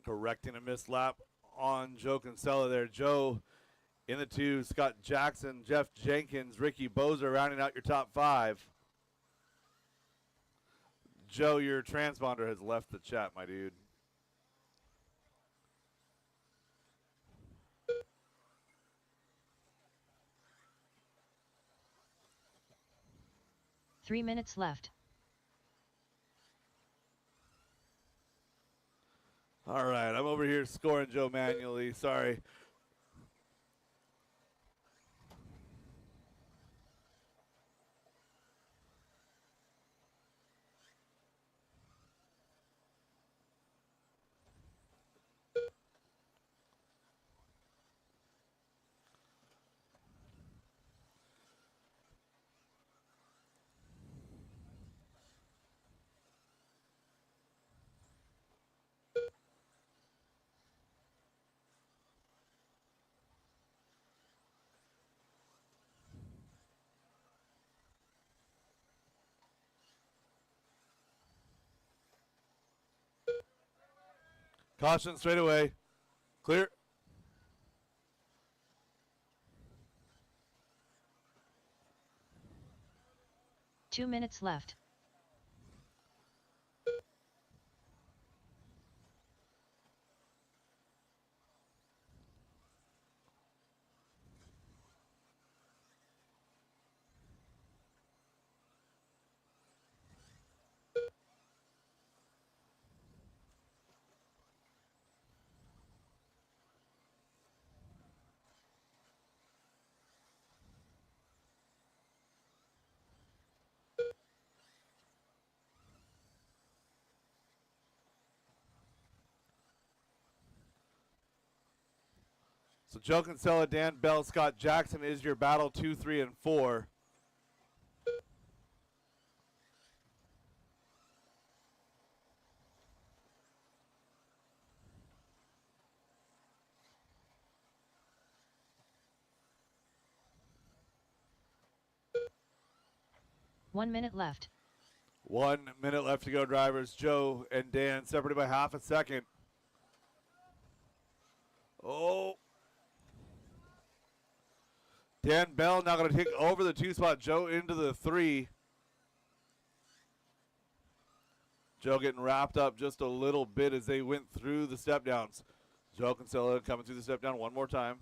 Correcting a missed lap on Joe Kinsella there. Joe in the 2, Scott Jackson, Jeff Jenkins, Ricky Bozer rounding out your top 5. Joe, your transponder has left the chat, my dude. Three minutes left. All right, I'm over here scoring Joe manually. Sorry. Caution straight away. Clear. Two minutes left. So Joe Kinsella, Dan Bell, Scott Jackson is your battle 2, 3, and 4. One minute left. 1 minute left to go, drivers. Joe and Dan separated by half a second. Dan Bell now going to take over the 2 spot. Joe into the 3. Joe getting wrapped up just a little bit as they went through the step downs. Joe Kinsella coming through the step down one more time.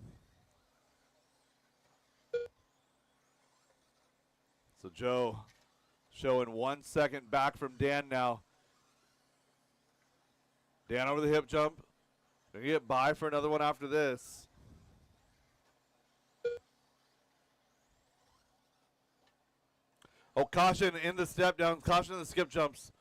So Joe showing 1 second back from Dan now. Dan over the hip jump. Gonna get by for another one after this. Oh, caution in the step down. Caution in the skip jumps.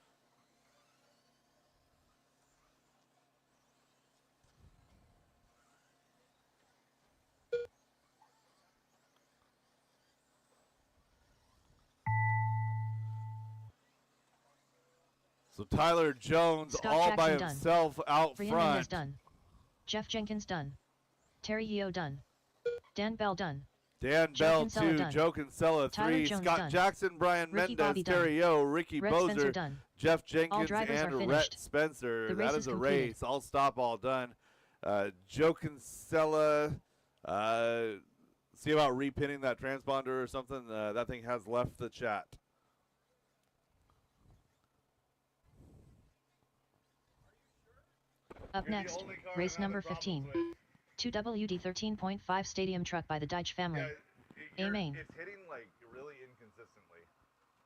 So Tyler Jones Scott all by Jackson himself out Brian front. Mendes done. Jeff Jenkins done. Terry Yeo done. Dan Bell done. Dan Joe Bell Kinsella 2, done. Joe Kinsella Tyler 3, Jones Scott done. Jackson, Brian Ricky Mendez, Bobby done. Terry Yeo, Ricky Rhett Bozer, Spencer done. Jeff Jenkins, drivers are and Rhett finished. Spencer. The That race is is a completed. race. All stop, all done. Joe Kinsella, see about repinning that transponder or something. That thing has left the chat. Up next, race number 15. 2WD 13.5 stadium truck by the Deitch family. Amen. It's hitting like really inconsistently.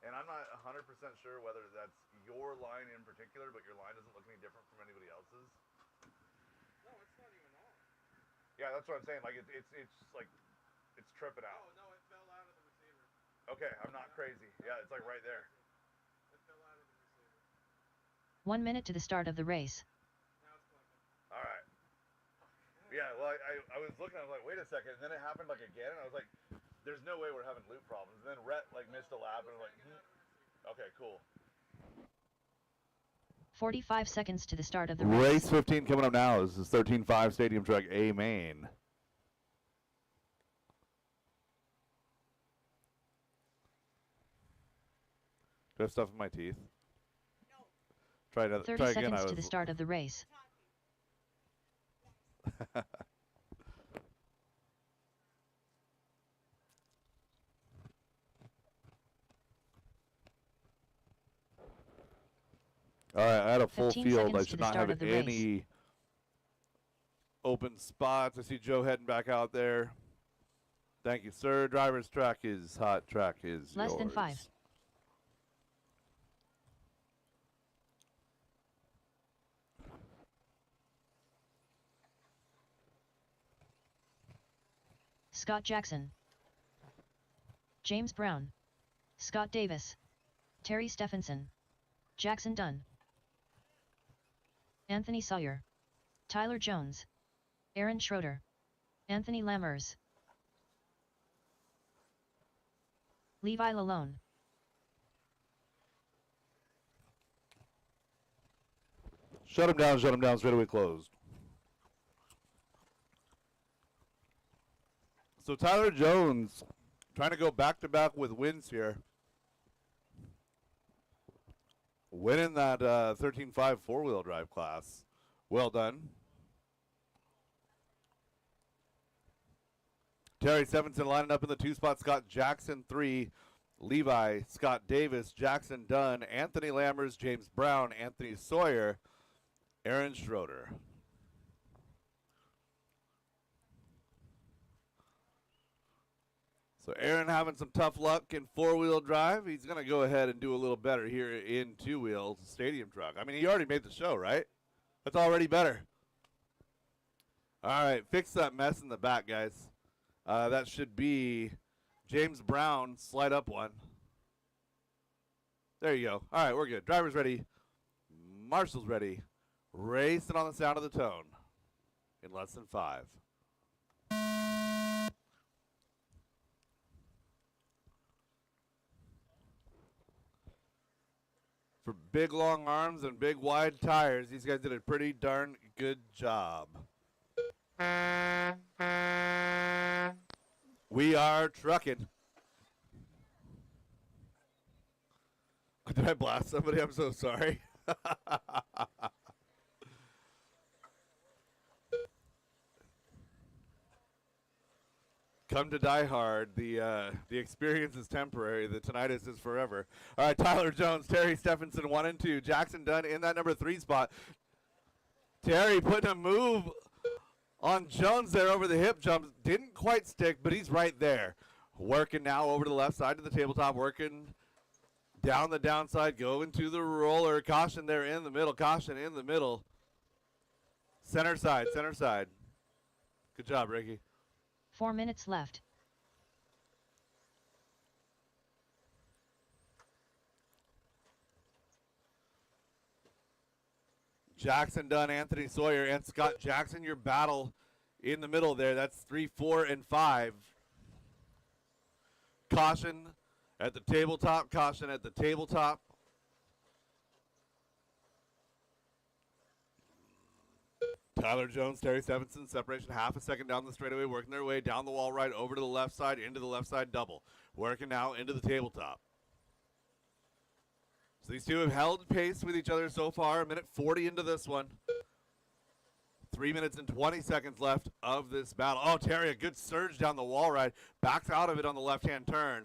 And I'm not 100% sure whether that's your line in particular, but your line doesn't look any different from anybody else's. No, it's not even on. Yeah, that's what I'm saying. Like it's like it's tripping out. Oh, no, it fell out of the receiver. Okay, I'm not crazy. Yeah, it's like right there. It fell out of the receiver. 1 minute to the start of the race. Now it's clicking. All right. Yeah, well, I was looking, I was like, wait a second, and then it happened like again, and I was like, there's no way we're having loop problems. And then Rhett like missed a lap, and I was like, okay, cool. 45 seconds to the start of the Race race. 15 coming up now. This is 13.5 Stadium Truck A main. Do I have stuff in my teeth? No. Try 30 again. seconds to the start of the race. All right, I had a full 15 field. I seconds to should the not start have of the race. any open spots. I see Joe heading back out there. Thank you, sir. Driver's track is hot. Track is Less than yours. 5. Scott Jackson. James Brown. Scott Davis. Terry Stephenson. Jackson Dunn. Anthony Sawyer. Tyler Jones. Aaron Schroeder. Anthony Lammers. Levi Lalone. Shut him down, straightaway closed. So Tyler Jones trying to go back-to-back with wins here. Winning that 13.5 four-wheel drive class. Well done. Terry Stephenson lining up in the 2 spot. Scott Jackson 3. Levi, Scott Davis, Jackson Dunn, Anthony Lammers, James Brown, Anthony Sawyer, Aaron Schroeder. So Aaron having some tough luck in four-wheel drive. He's going to go ahead and do a little better here in two-wheel stadium truck. I mean, he already made the show, right? That's already better. All right, fix that mess in the back, guys. That should be James Brown, slide up one. There you go. All right, we're good. Driver's ready. Marshall's ready. Racing on the sound of the tone in less than 5. For big long arms and big wide tires, these guys did a pretty darn good job. We are trucking. Did I blast somebody? I'm so sorry. Come to DieHard. The experience is temporary. The tinnitus is forever. All right, Tyler Jones, Terry Stephenson, 1 and 2. Jackson Dunn in that number 3 spot. Terry putting a move on Jones there over the hip jumps. Didn't quite stick, but he's right there. Working now over to the left side of the tabletop. Working down the downside. Going to the roller. Caution there in the middle. Caution in the middle. Center side. Center side. Good job, Ricky. 4 minutes left. Jackson Dunn, Anthony Sawyer, and Scott Jackson, your battle in the middle there. That's 3, 4, and 5. Caution at the tabletop. Caution at the tabletop. Tyler Jones, Terry Stephenson, separation half a second down the straightaway, working their way down the wall right over to the left side, into the left side double. Working now into the tabletop. So these two have held pace with each other so far. 1:40 into this one. 3 minutes and 20 seconds left of this battle. Oh, Terry, a good surge down the wall right. Backs out of it on the left-hand turn.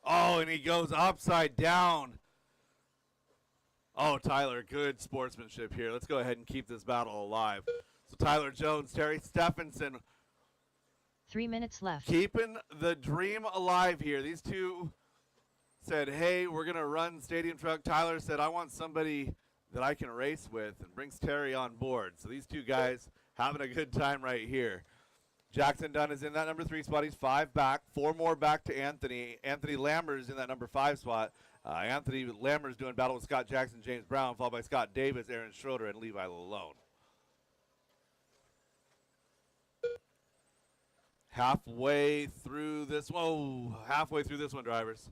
Oh, and he goes upside down. Oh, Tyler, good sportsmanship here. Let's go ahead and keep this battle alive. So Tyler Jones, Terry Stephenson. 3 minutes left. Keeping the dream alive here. These two said, hey, we're going to run Stadium Truck. Tyler said, I want somebody that I can race with, and brings Terry on board. So these two guys having a good time right here. Jackson Dunn is in that number 3 spot. He's 5 back. 4 more back to Anthony. Anthony Lammers in that number 5 spot. Anthony Lammers doing battle with Scott Jackson, James Brown, followed by Scott Davis, Aaron Schroeder, and Levi Lalone. Halfway through this one, drivers.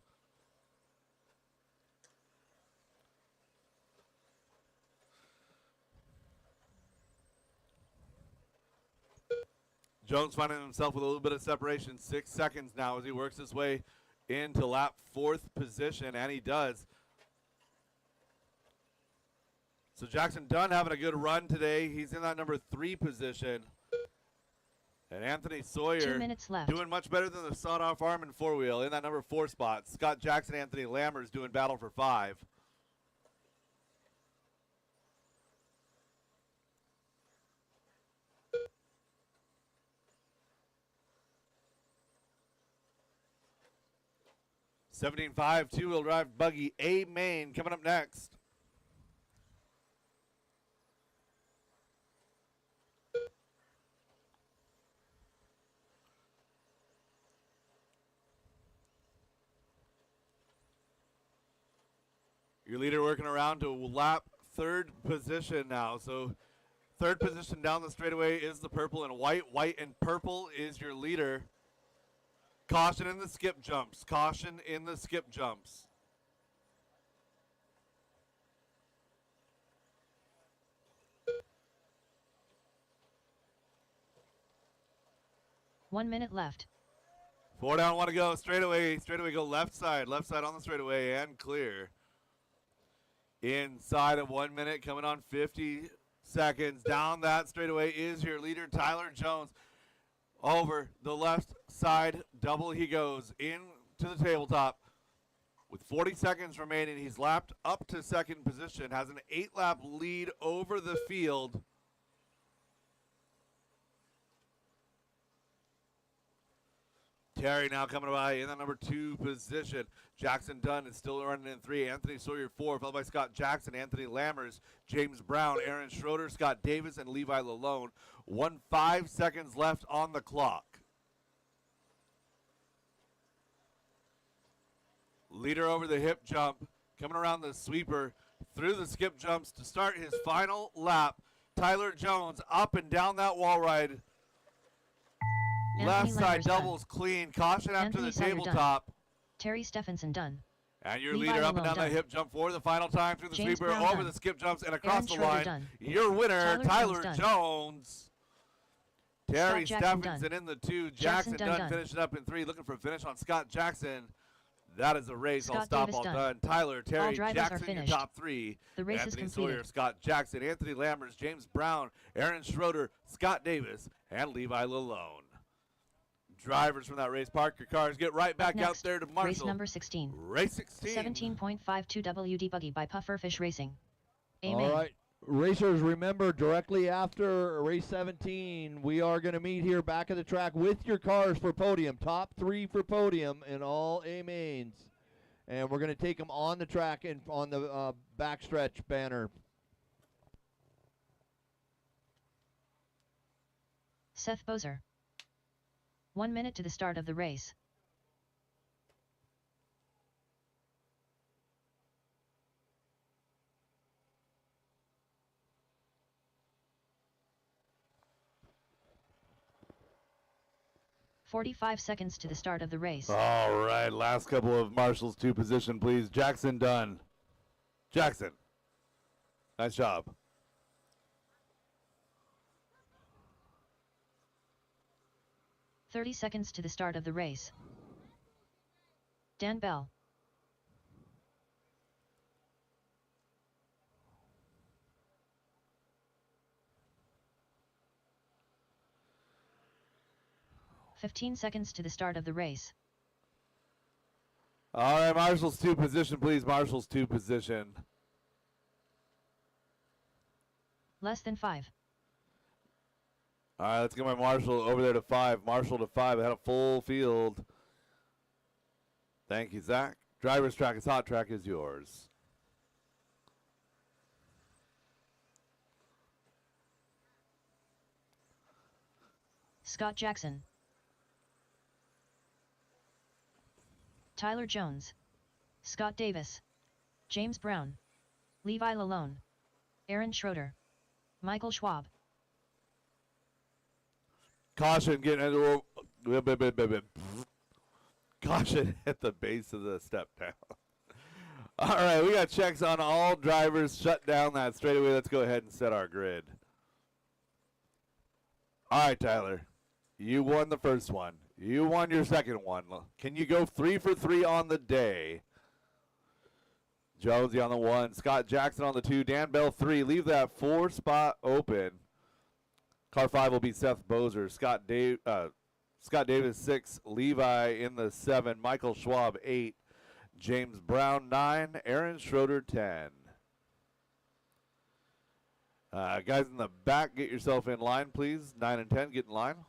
Jones finding himself with a little bit of separation. 6 seconds now as he works his way into lap 4th position, and he does. So Jackson Dunn having a good run today. He's in that number 3 position. And Anthony Sawyer 2 minutes left. doing much better than the sawed-off arm and 4-wheel in that number 4 spot. Scott Jackson, Anthony Lammers doing battle for 5. $17.5 two-wheel drive buggy A main coming up next. Your leader working around to lap 3rd position now. So 3rd position down the straightaway is the purple and white. White and purple is your leader. Caution in the skip jumps. Caution in the skip jumps. One minute left. 4 down, 1 to go. Straightaway go left side on the straightaway and clear. Inside of 1 minute, coming on 50 seconds. Down that straightaway is your leader, Tyler Jones. Over the left side, double he goes into the tabletop. With 40 seconds remaining, he's lapped up to 2nd position, has an 8-lap lead over the field. Terry now coming by in the number 2 position. Jackson Dunn is still running in 3. Anthony Sawyer 4, followed by Scott Jackson, Anthony Lammers, James Brown, Aaron Schroeder, Scott Davis, and Levi Lalone. 5 seconds left on the clock. Leader over the hip jump, coming around the sweeper, through the skip jumps to start his final lap. Tyler Jones up and down that wall ride. Left side doubles clean. Caution after the tabletop. Terry Stephenson done. And your Levi leader up and Lalone down that hip jump for the final time through the James sweeper, Brown over done. the skip jumps, and across Aaron the Schroeder line. done. Your winner, Tyler Tyler Jones Jones. Terry Scott Jackson Stephenson in the 2. Jackson Jackson Dunn finishing up in 3. Looking for a finish on Scott Jackson. That is a race. All Scott stop, Davis all done. done. Tyler, Terry, drivers are Jackson, your finished. top 3. The race Anthony is Sawyer, completed. Scott Jackson, Anthony Lammers, James Brown, Aaron Schroeder, Scott Davis, and Levi Lalone. Drivers from that race, park your cars. Get right back out Next, there to Marshall. race number 16. Race 16. 17.52 WD Buggy by Pufferfish Racing. All Amen. right. Racers, remember, directly after race 17, we are going to meet here back at the track with your cars for podium. Top 3 for podium in all A mains. And we're going to take them on the track and on the backstretch banner. Seth Bozer. 1 minute to the start of the race. "45 seconds to the start of the race. All right, last couple of Marshall's 2 position, please. Jackson done. Jackson. Nice job. "30 seconds to the start of the race. Dan Bell. "15 seconds to the start of the race. All right, Marshall's 2 position, please. Marshall's 2 position. Less than 5. All right, let's get my Marshall over there to 5. Marshall to 5. I had a full field. Thank you, Zach. Driver's track is hot. Track is yours. Scott Jackson. Tyler Jones. Scott Davis. James Brown. Levi Lalone. Aaron Schroeder. Michael Schwab. Caution getting caution at the base of the step down. All right, we got checks on all drivers. Shut down that straightaway. Let's go ahead and set our grid. All right, Tyler, you won the first one. You won your second one. Can you go 3 for 3 on the day? Jonesy on the 1, Scott Jackson on the 2, Dan Bell 3. Leave that 4 spot open. Car 5 will be Seth Bozer. Scott Davis 6. Levi in the 7. Michael Schwab 8. James Brown 9. Aaron Schroeder 10. Guys in the back, get yourself in line, please. 9 and 10, get in line.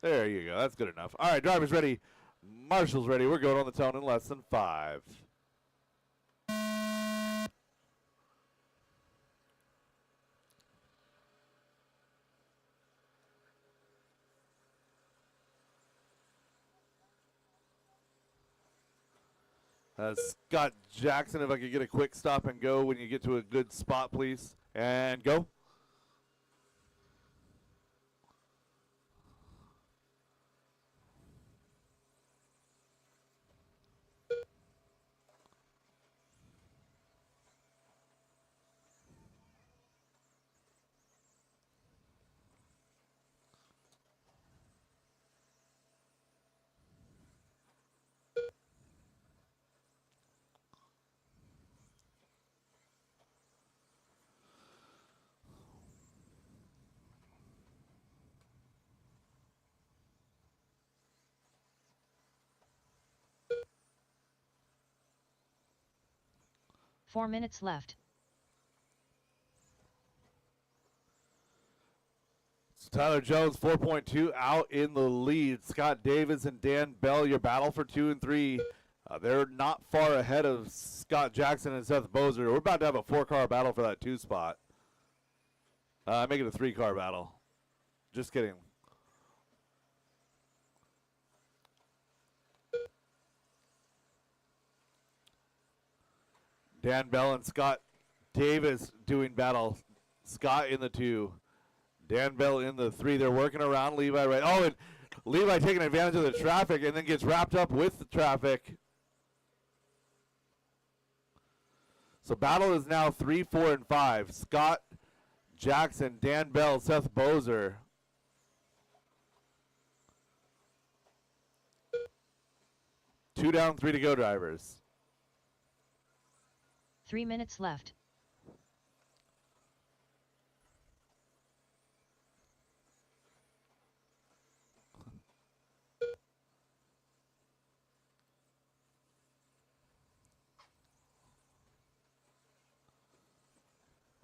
There you go. That's good enough. All right, drivers ready. Marshall's ready. We're going on the tone in less than 5. Scott Jackson, if I could get a quick stop and go when you get to a good spot, please. And go. Four minutes left. Tyler Jones, 4.2 out in the lead. Scott Davis and Dan Bell, your battle for 2 and 3. They're not far ahead of Scott Jackson and Seth Bozer. We're about to have a 4-car battle for that 2 spot. Make it a 3-car battle. Just kidding. Dan Bell and Scott Davis doing battle. Scott in the 2. Dan Bell in the 3. They're working around Levi right. Oh, and Levi taking advantage of the traffic and then gets wrapped up with the traffic. So battle is now 3, 4, and 5. Scott Jackson, Dan Bell, Seth Bozer. Two down, 3 to go, drivers. 3 minutes left.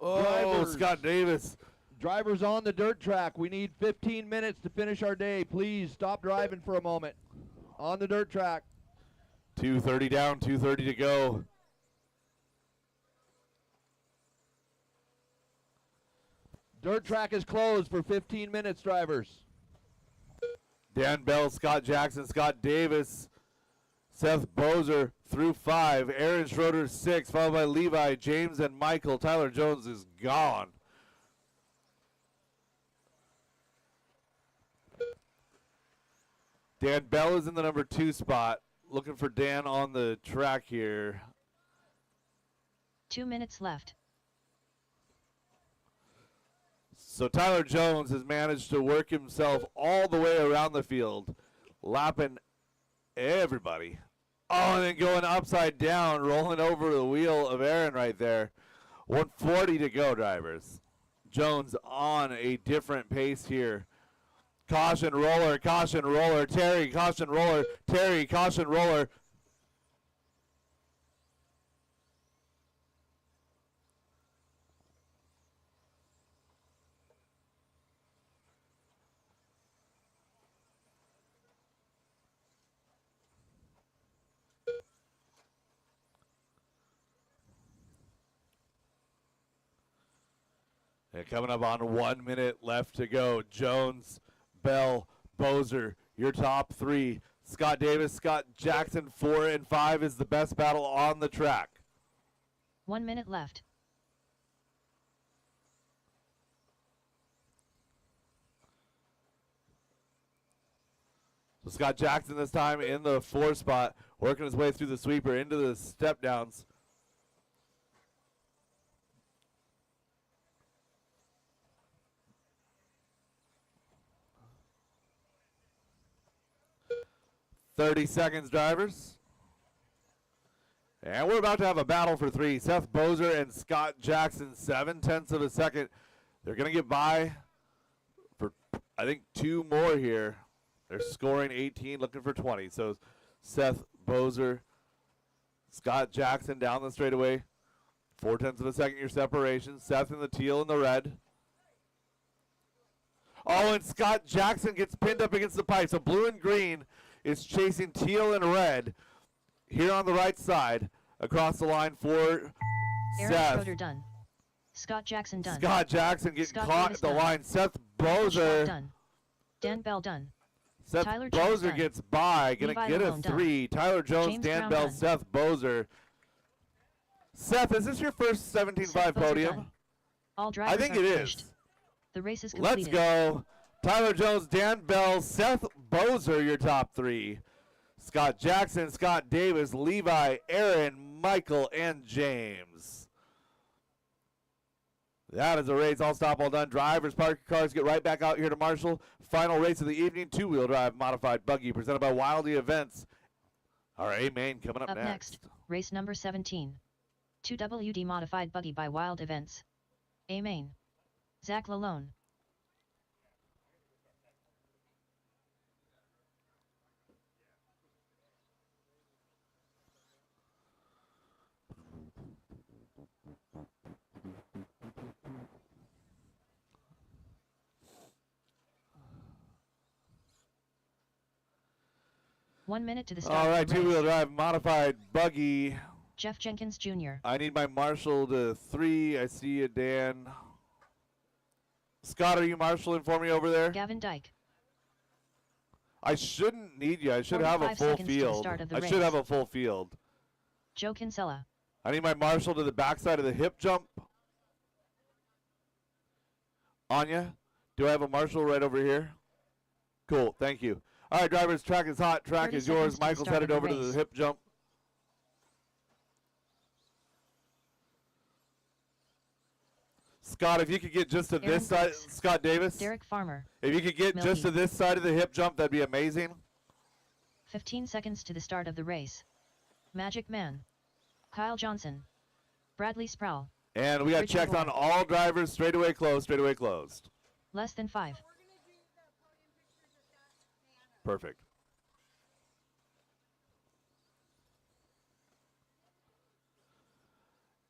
Oh, Drivers. Scott Davis. Drivers on the dirt track. We need 15 minutes to finish our day. Please stop driving for a moment. On the dirt track. 2:30 down, 2:30 to go. Dirt track is closed for 15 minutes, drivers. Dan Bell, Scott Jackson, Scott Davis, Seth Bozer through 5. Aaron Schroeder 6, followed by Levi, James, and Michael. Tyler Jones is gone. Dan Bell is in the number 2 spot. Looking for Dan on the track here. 2 minutes left. So Tyler Jones has managed to work himself all the way around the field, lapping everybody. Oh, and then going upside down, rolling over the wheel of Aaron right there. 140 to go, drivers. Jones on a different pace here. Caution roller, Terry, caution roller, Terry, caution roller. And coming up on 1 minute left to go. Jones, Bell, Bozer, your top 3. Scott Davis, Scott Jackson, 4 and 5 is the best battle on the track. 1 minute left. So Scott Jackson this time in the 4 spot, working his way through the sweeper into the step downs. "30 seconds, drivers. And we're about to have a battle for 3. Seth Bozer and Scott Jackson, 7/10 of a second. They're going to get by for, I think, 2 more here. They're scoring 18, looking for 20. So Seth Bozer, Scott Jackson down the straightaway. 4/10 of a second, your separation. Seth in the teal and the red. Oh, and Scott Jackson gets pinned up against the pipe. So blue and green is chasing teal and red here on the right side across the line for Aaron Seth. Schroeder done. Scott Jackson done. Scott Jackson getting Scott caught Davis at the done. line. Seth Michael Schwab Bozer. done. Dan Bell done. Seth Tyler Jones Bozer done. gets by. Gonna Levi get a Malone done. 3. Tyler Jones, James Dan Brown Bell, done. Seth Bozer. Seth, is this your first 17.5 Seth Bozer podium? done. All drivers I think are it finished. is. The race is Let's completed. go. Tyler Jones, Dan Bell, Seth Bozer, your top 3. Scott Jackson, Scott Davis, Levi, Aaron, Michael, and James. That is a race. All stop, all done. Drivers, park your cars, get right back out here to Marshall. Final race of the evening, 2-wheel drive modified buggy presented by Wildy Events. All right, A-Main coming up, Up next, race number 17. 2WD modified buggy by Wild Events. A main. Zach Lalone. One minute to the start. All right, of the race. 2-wheel drive modified buggy. Jeff Jenkins Jr. I need my marshal to 3. I see you, Dan. Scott, are you marshaling for me over there? Gavin Dyke. I shouldn't need you. I should have a 45 full seconds to the field. start of the I should race. have a full field. Joe Kinsella. I need my marshal to the backside of the hip jump. Anya, do I have a marshal right over here? Cool, thank you. All right, drivers, track is hot. Track 30 is yours. seconds to the Michael's start headed of over the to the race. hip jump. Scott, if you could get just to Aaron this side, Brooks. Scott Davis. Derek Farmer. If you could get just to Milky. this side of the hip jump, that'd be amazing. 15 seconds to the start of the race. Magic Man. Kyle Johnson. Bradley Sproul. And we got Richard checked on Ward. all drivers. Straightaway closed, straightaway closed. Less than 5. Perfect.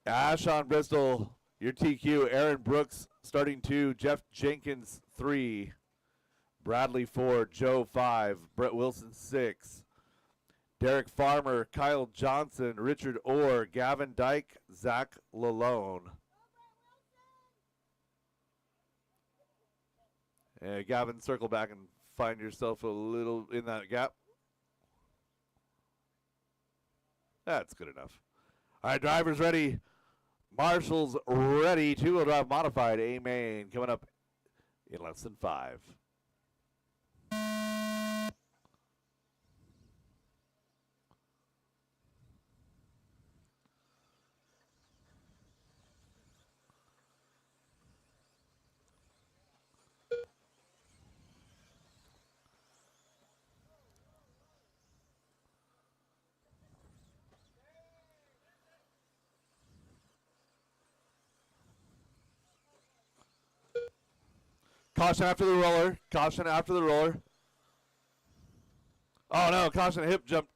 Ashon Bristol Your TQ, Aaron Brooks starting 2, Jeff Jenkins 3, Bradley 4, Joe 5, Brett Wilson 6, Derek Farmer, Kyle Johnson, Richard Orr, Gavin Dyke, Zach Lalone. And Gavin, circle back and find yourself a little in that gap. That's good enough. All right, drivers ready. Marshall's ready. Two-wheel drive modified. A-Main coming up in less than 5. Caution after the roller. Caution after the roller. Oh no, caution, hip jump.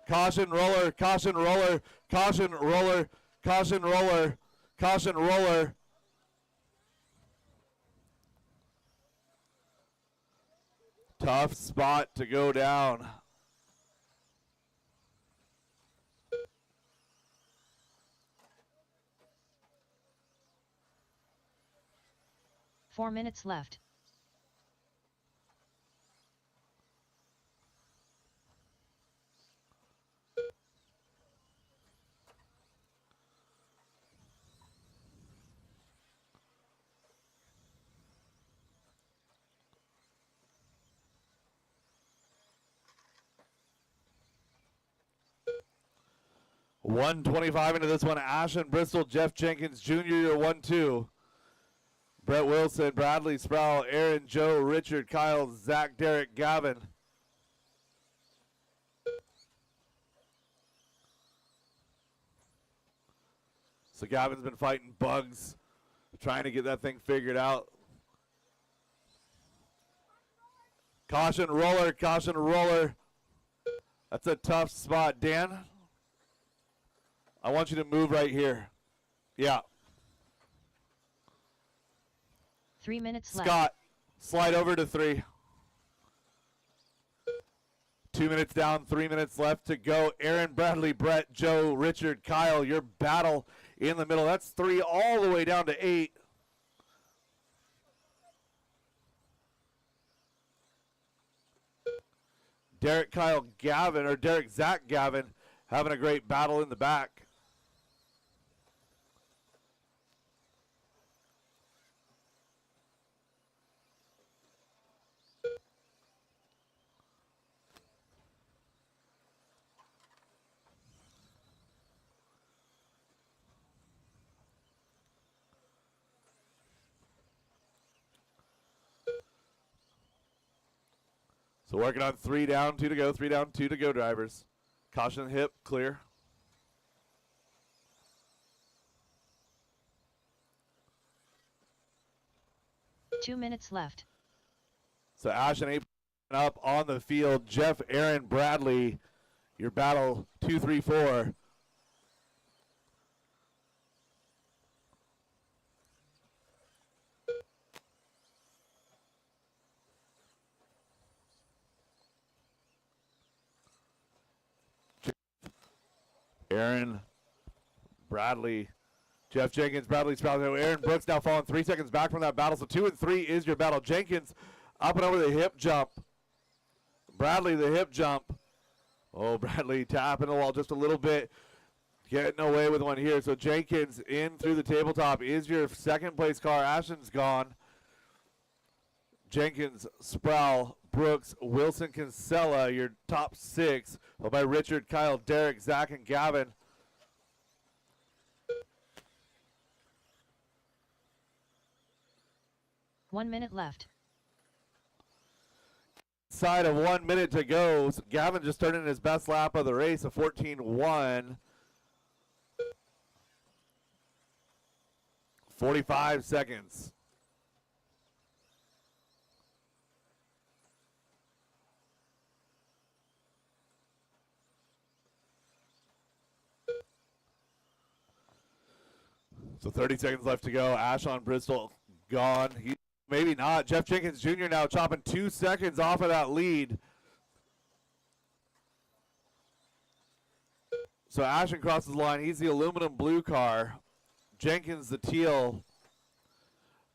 Caution roller, caution roller, caution roller, caution roller, caution roller. Tough spot to go down. Four minutes left. $125 into this one. Ashton Bristol, Jeff Jenkins Jr. Your 1-2. Brett Wilson, Bradley Sproul, Aaron, Joe, Richard, Kyle, Zach, Derek, Gavin. So Gavin's been fighting bugs, trying to get that thing figured out. Caution roller, caution roller. That's a tough spot. Dan, I want you to move right here. Yeah. 3 minutes left. Scott, slide over to 3. 2 minutes down, 3 minutes left to go. Aaron, Bradley, Brett, Joe, Richard, Kyle, your battle in the middle. That's 3 all the way down to 8. Derek, Kyle, Gavin, or Derek, Zach, Gavin, having a great battle in the back. So working on 3 down, 2 to go, 3 down, 2 to go, drivers. Caution hip, clear. Two minutes left. So Ashton A up on the field. Jeff, Aaron, Bradley, your battle 2, 3, 4. Aaron, Bradley, Jeff Jenkins, Bradley Sproul. Aaron Brooks now falling 3 seconds back from that battle. So 2 and 3 is your battle. Jenkins up and over the hip jump. Bradley the hip jump. Oh, Bradley tapping the wall just a little bit. Getting away with one here. So Jenkins in through the tabletop is your second place car. Ashton's gone. Jenkins, Sproul, Brooks, Wilson, Kinsella, your top 6. Followed by Richard, Kyle, Derek, Zach, and Gavin. One minute left. Side of 1 minute to go. So Gavin just turned in his best lap of the race, a 14-1. 45 seconds. So 30 seconds left to go. Ashon Bristol gone. Maybe not. Jeff Jenkins Jr. now chopping 2 seconds off of that lead. So Ashon crosses the line. He's the aluminum blue car. Jenkins the teal.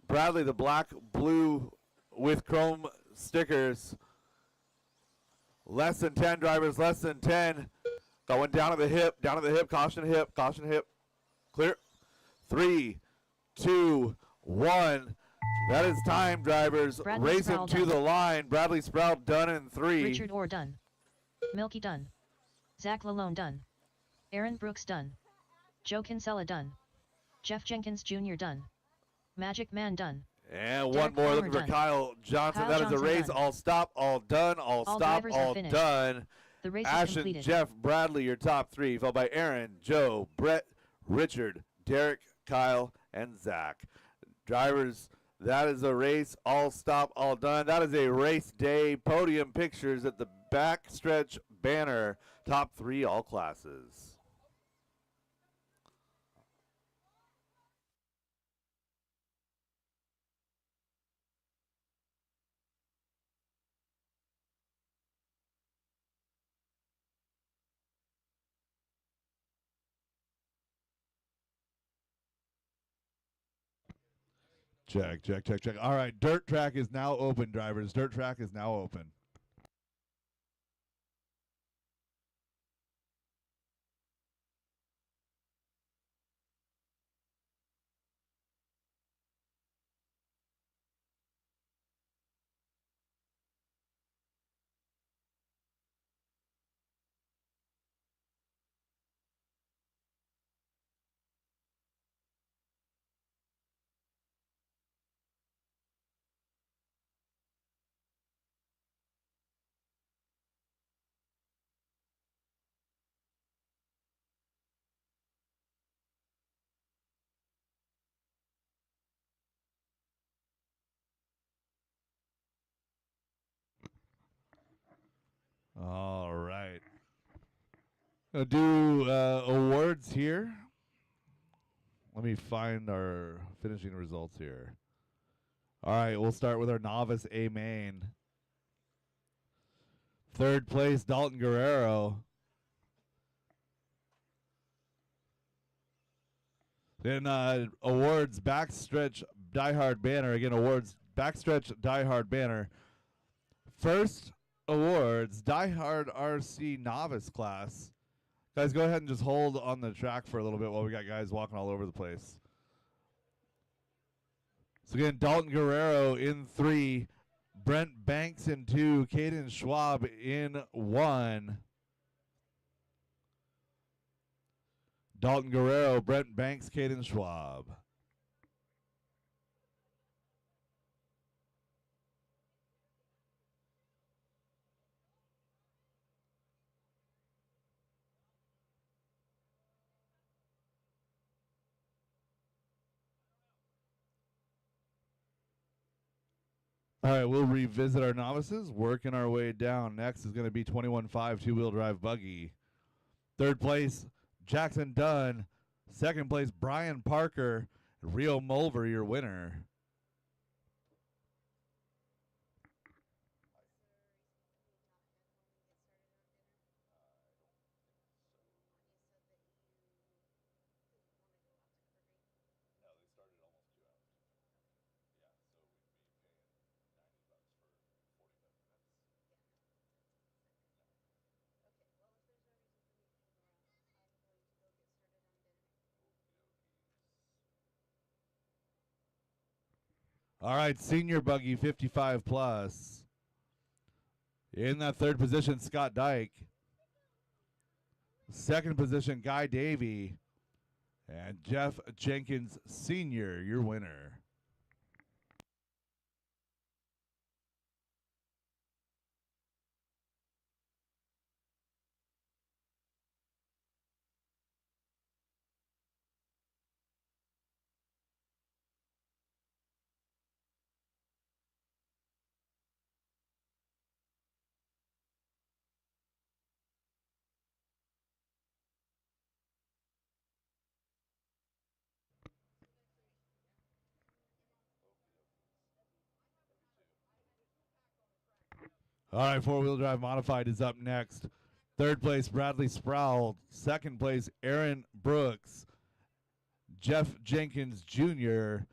Bradley the black blue with chrome stickers. Less than 10 drivers, less than 10. Got one down at the hip, caution hip. Clear. 3, 2, 1. That is time, drivers. Bradley Racing Sproul to done. the line. Bradley Sprout done in 3. Richard Orr done. Milky done. Zach Lalone done. Aaron Brooks done. Joe Kinsella done. Jeff Jenkins Jr. done. Magic Man done. And Derek one more Farmer looking for done. Kyle Johnson. Kyle that is a Johnson race. done. All stop, all done, all stop, drivers are all finished. done. The race is Ashton, completed. Jeff, Bradley, your top 3, followed by Aaron, Joe, Brett, Richard, Derek, Kyle, and Zach. Drivers, that is a race. All stop, all done. That is a race day. Podium pictures at the backstretch banner. Top 3, all classes. Check. All right, dirt track is now open, drivers. Dirt track is now open. All right. Gonna do awards here. Let me find our finishing results here. All right, we'll start with our novice A main. 3rd place, Dalton Guerrero. Then awards, backstretch DieHard banner. Again, awards, backstretch DieHard banner. First awards, DieHard RC novice class. Guys, go ahead and just hold on the track for a little bit while we got guys walking all over the place. So again, Dalton Guerrero in 3, Brent Banks in 2, Caden Schwab in 1. Dalton Guerrero, Brent Banks, Caden Schwab. All right, we'll revisit our novices, working our way down. Next is going to be 21.5 two-wheel drive buggy. 3rd place, Jackson Dunn. 2nd place, Brian Parker. Rio Mulver, your winner. All right, senior buggy 55 plus. In that 3rd position, Scott Dyke. 2nd position, Guy Davey. And Jeff Jenkins Sr., your winner. All right, four-wheel drive modified is up next. Third place, Bradley Sproul. Second place, Aaron Brooks. Jeff Jenkins Jr.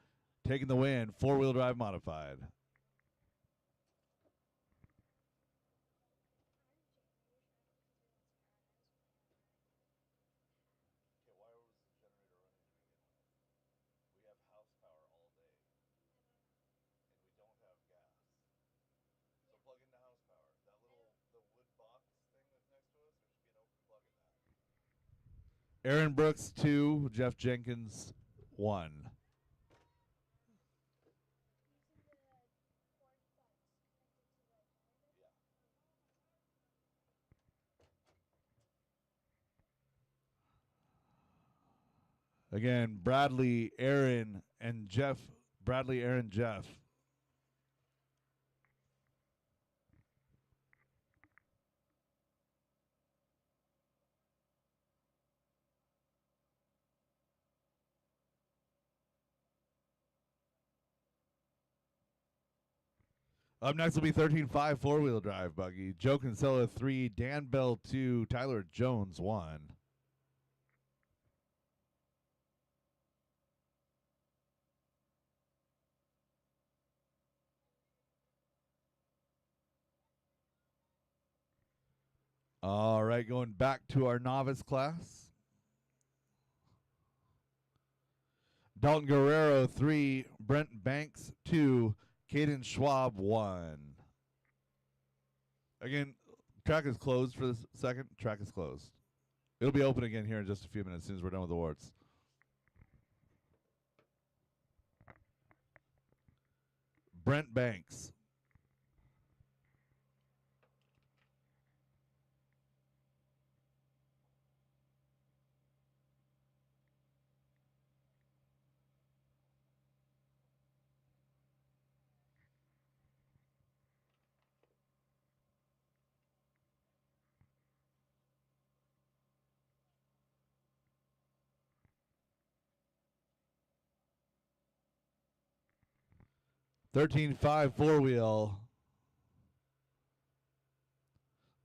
taking the win, four-wheel drive modified. Aaron Brooks 2, Jeff Jenkins 1. Again, Bradley, Aaron, and Jeff. Bradley, Aaron, Jeff. Up next will be 13.5 four-wheel drive buggy. Joe Kinsella 3, Dan Bell 2, Tyler Jones 1. All right, going back to our novice class. Dalton Guerrero 3, Brent Banks 2, Caden Schwab 1. Again, track is closed for this second. Track is closed. It'll be open again here in just a few minutes as soon as we're done with the awards. Brent Banks. $13.5 four-wheel.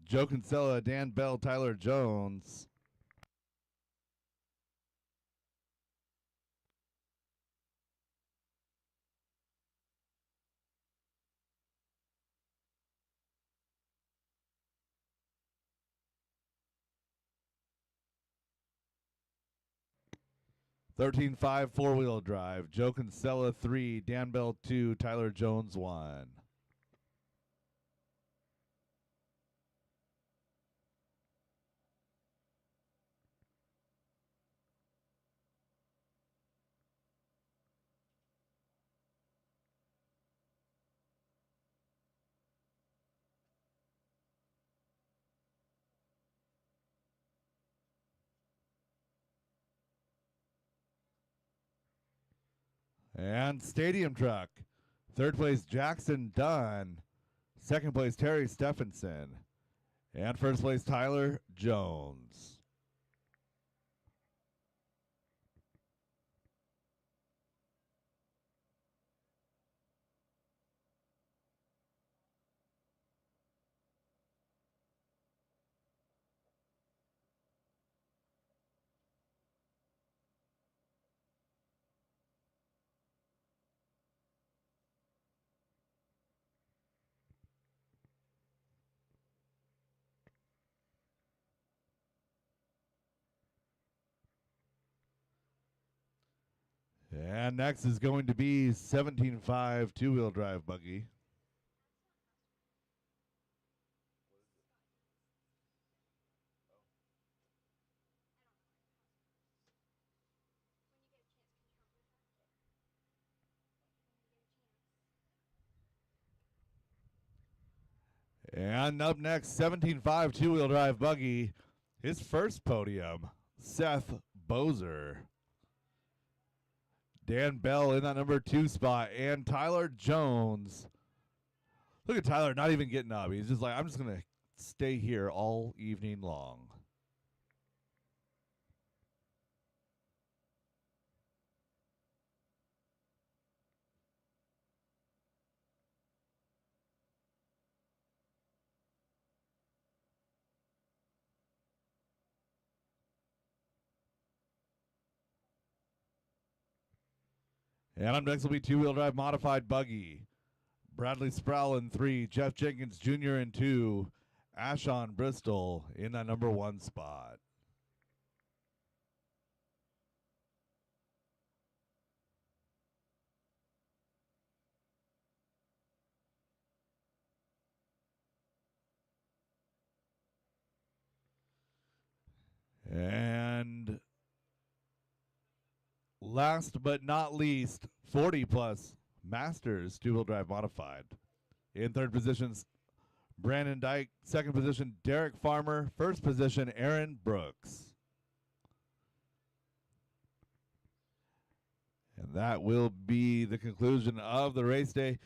Joe Kinsella, Dan Bell, Tyler Jones. $13.5 four-wheel drive. Joe Kinsella 3, Dan Bell 2, Tyler Jones 1. And Stadium Truck. Third place, Jackson Dunn. Second place, Terry Stephenson. And first place, Tyler Jones. And next is going to be 17.5 two-wheel drive buggy. And up next, 17.5 two-wheel drive buggy. His first podium, Seth Bozer. Dan Bell in that number 2 spot, and Tyler Jones. Look at Tyler not even getting up. He's just like, I'm just going to stay here all evening long. And up next will be two-wheel drive modified buggy. Bradley Sproul in 3, Jeff Jenkins Jr. in 2, Ashon Bristol in that number 1 spot. And last but not least, 40 plus Masters two-wheel drive modified. In third positions, Brandon Dyke. Second position, Derek Farmer. First position, Aaron Brooks. And that will be the conclusion of the race day.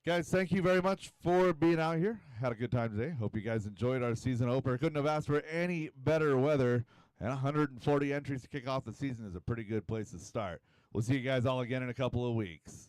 Guys, thank you very much for being out here. Had a good time today. Hope you guys enjoyed our season opener. Couldn't have asked for any better weather. And 140 entries to kick off the season is a pretty good place to start. We'll see you guys all again in a couple of weeks.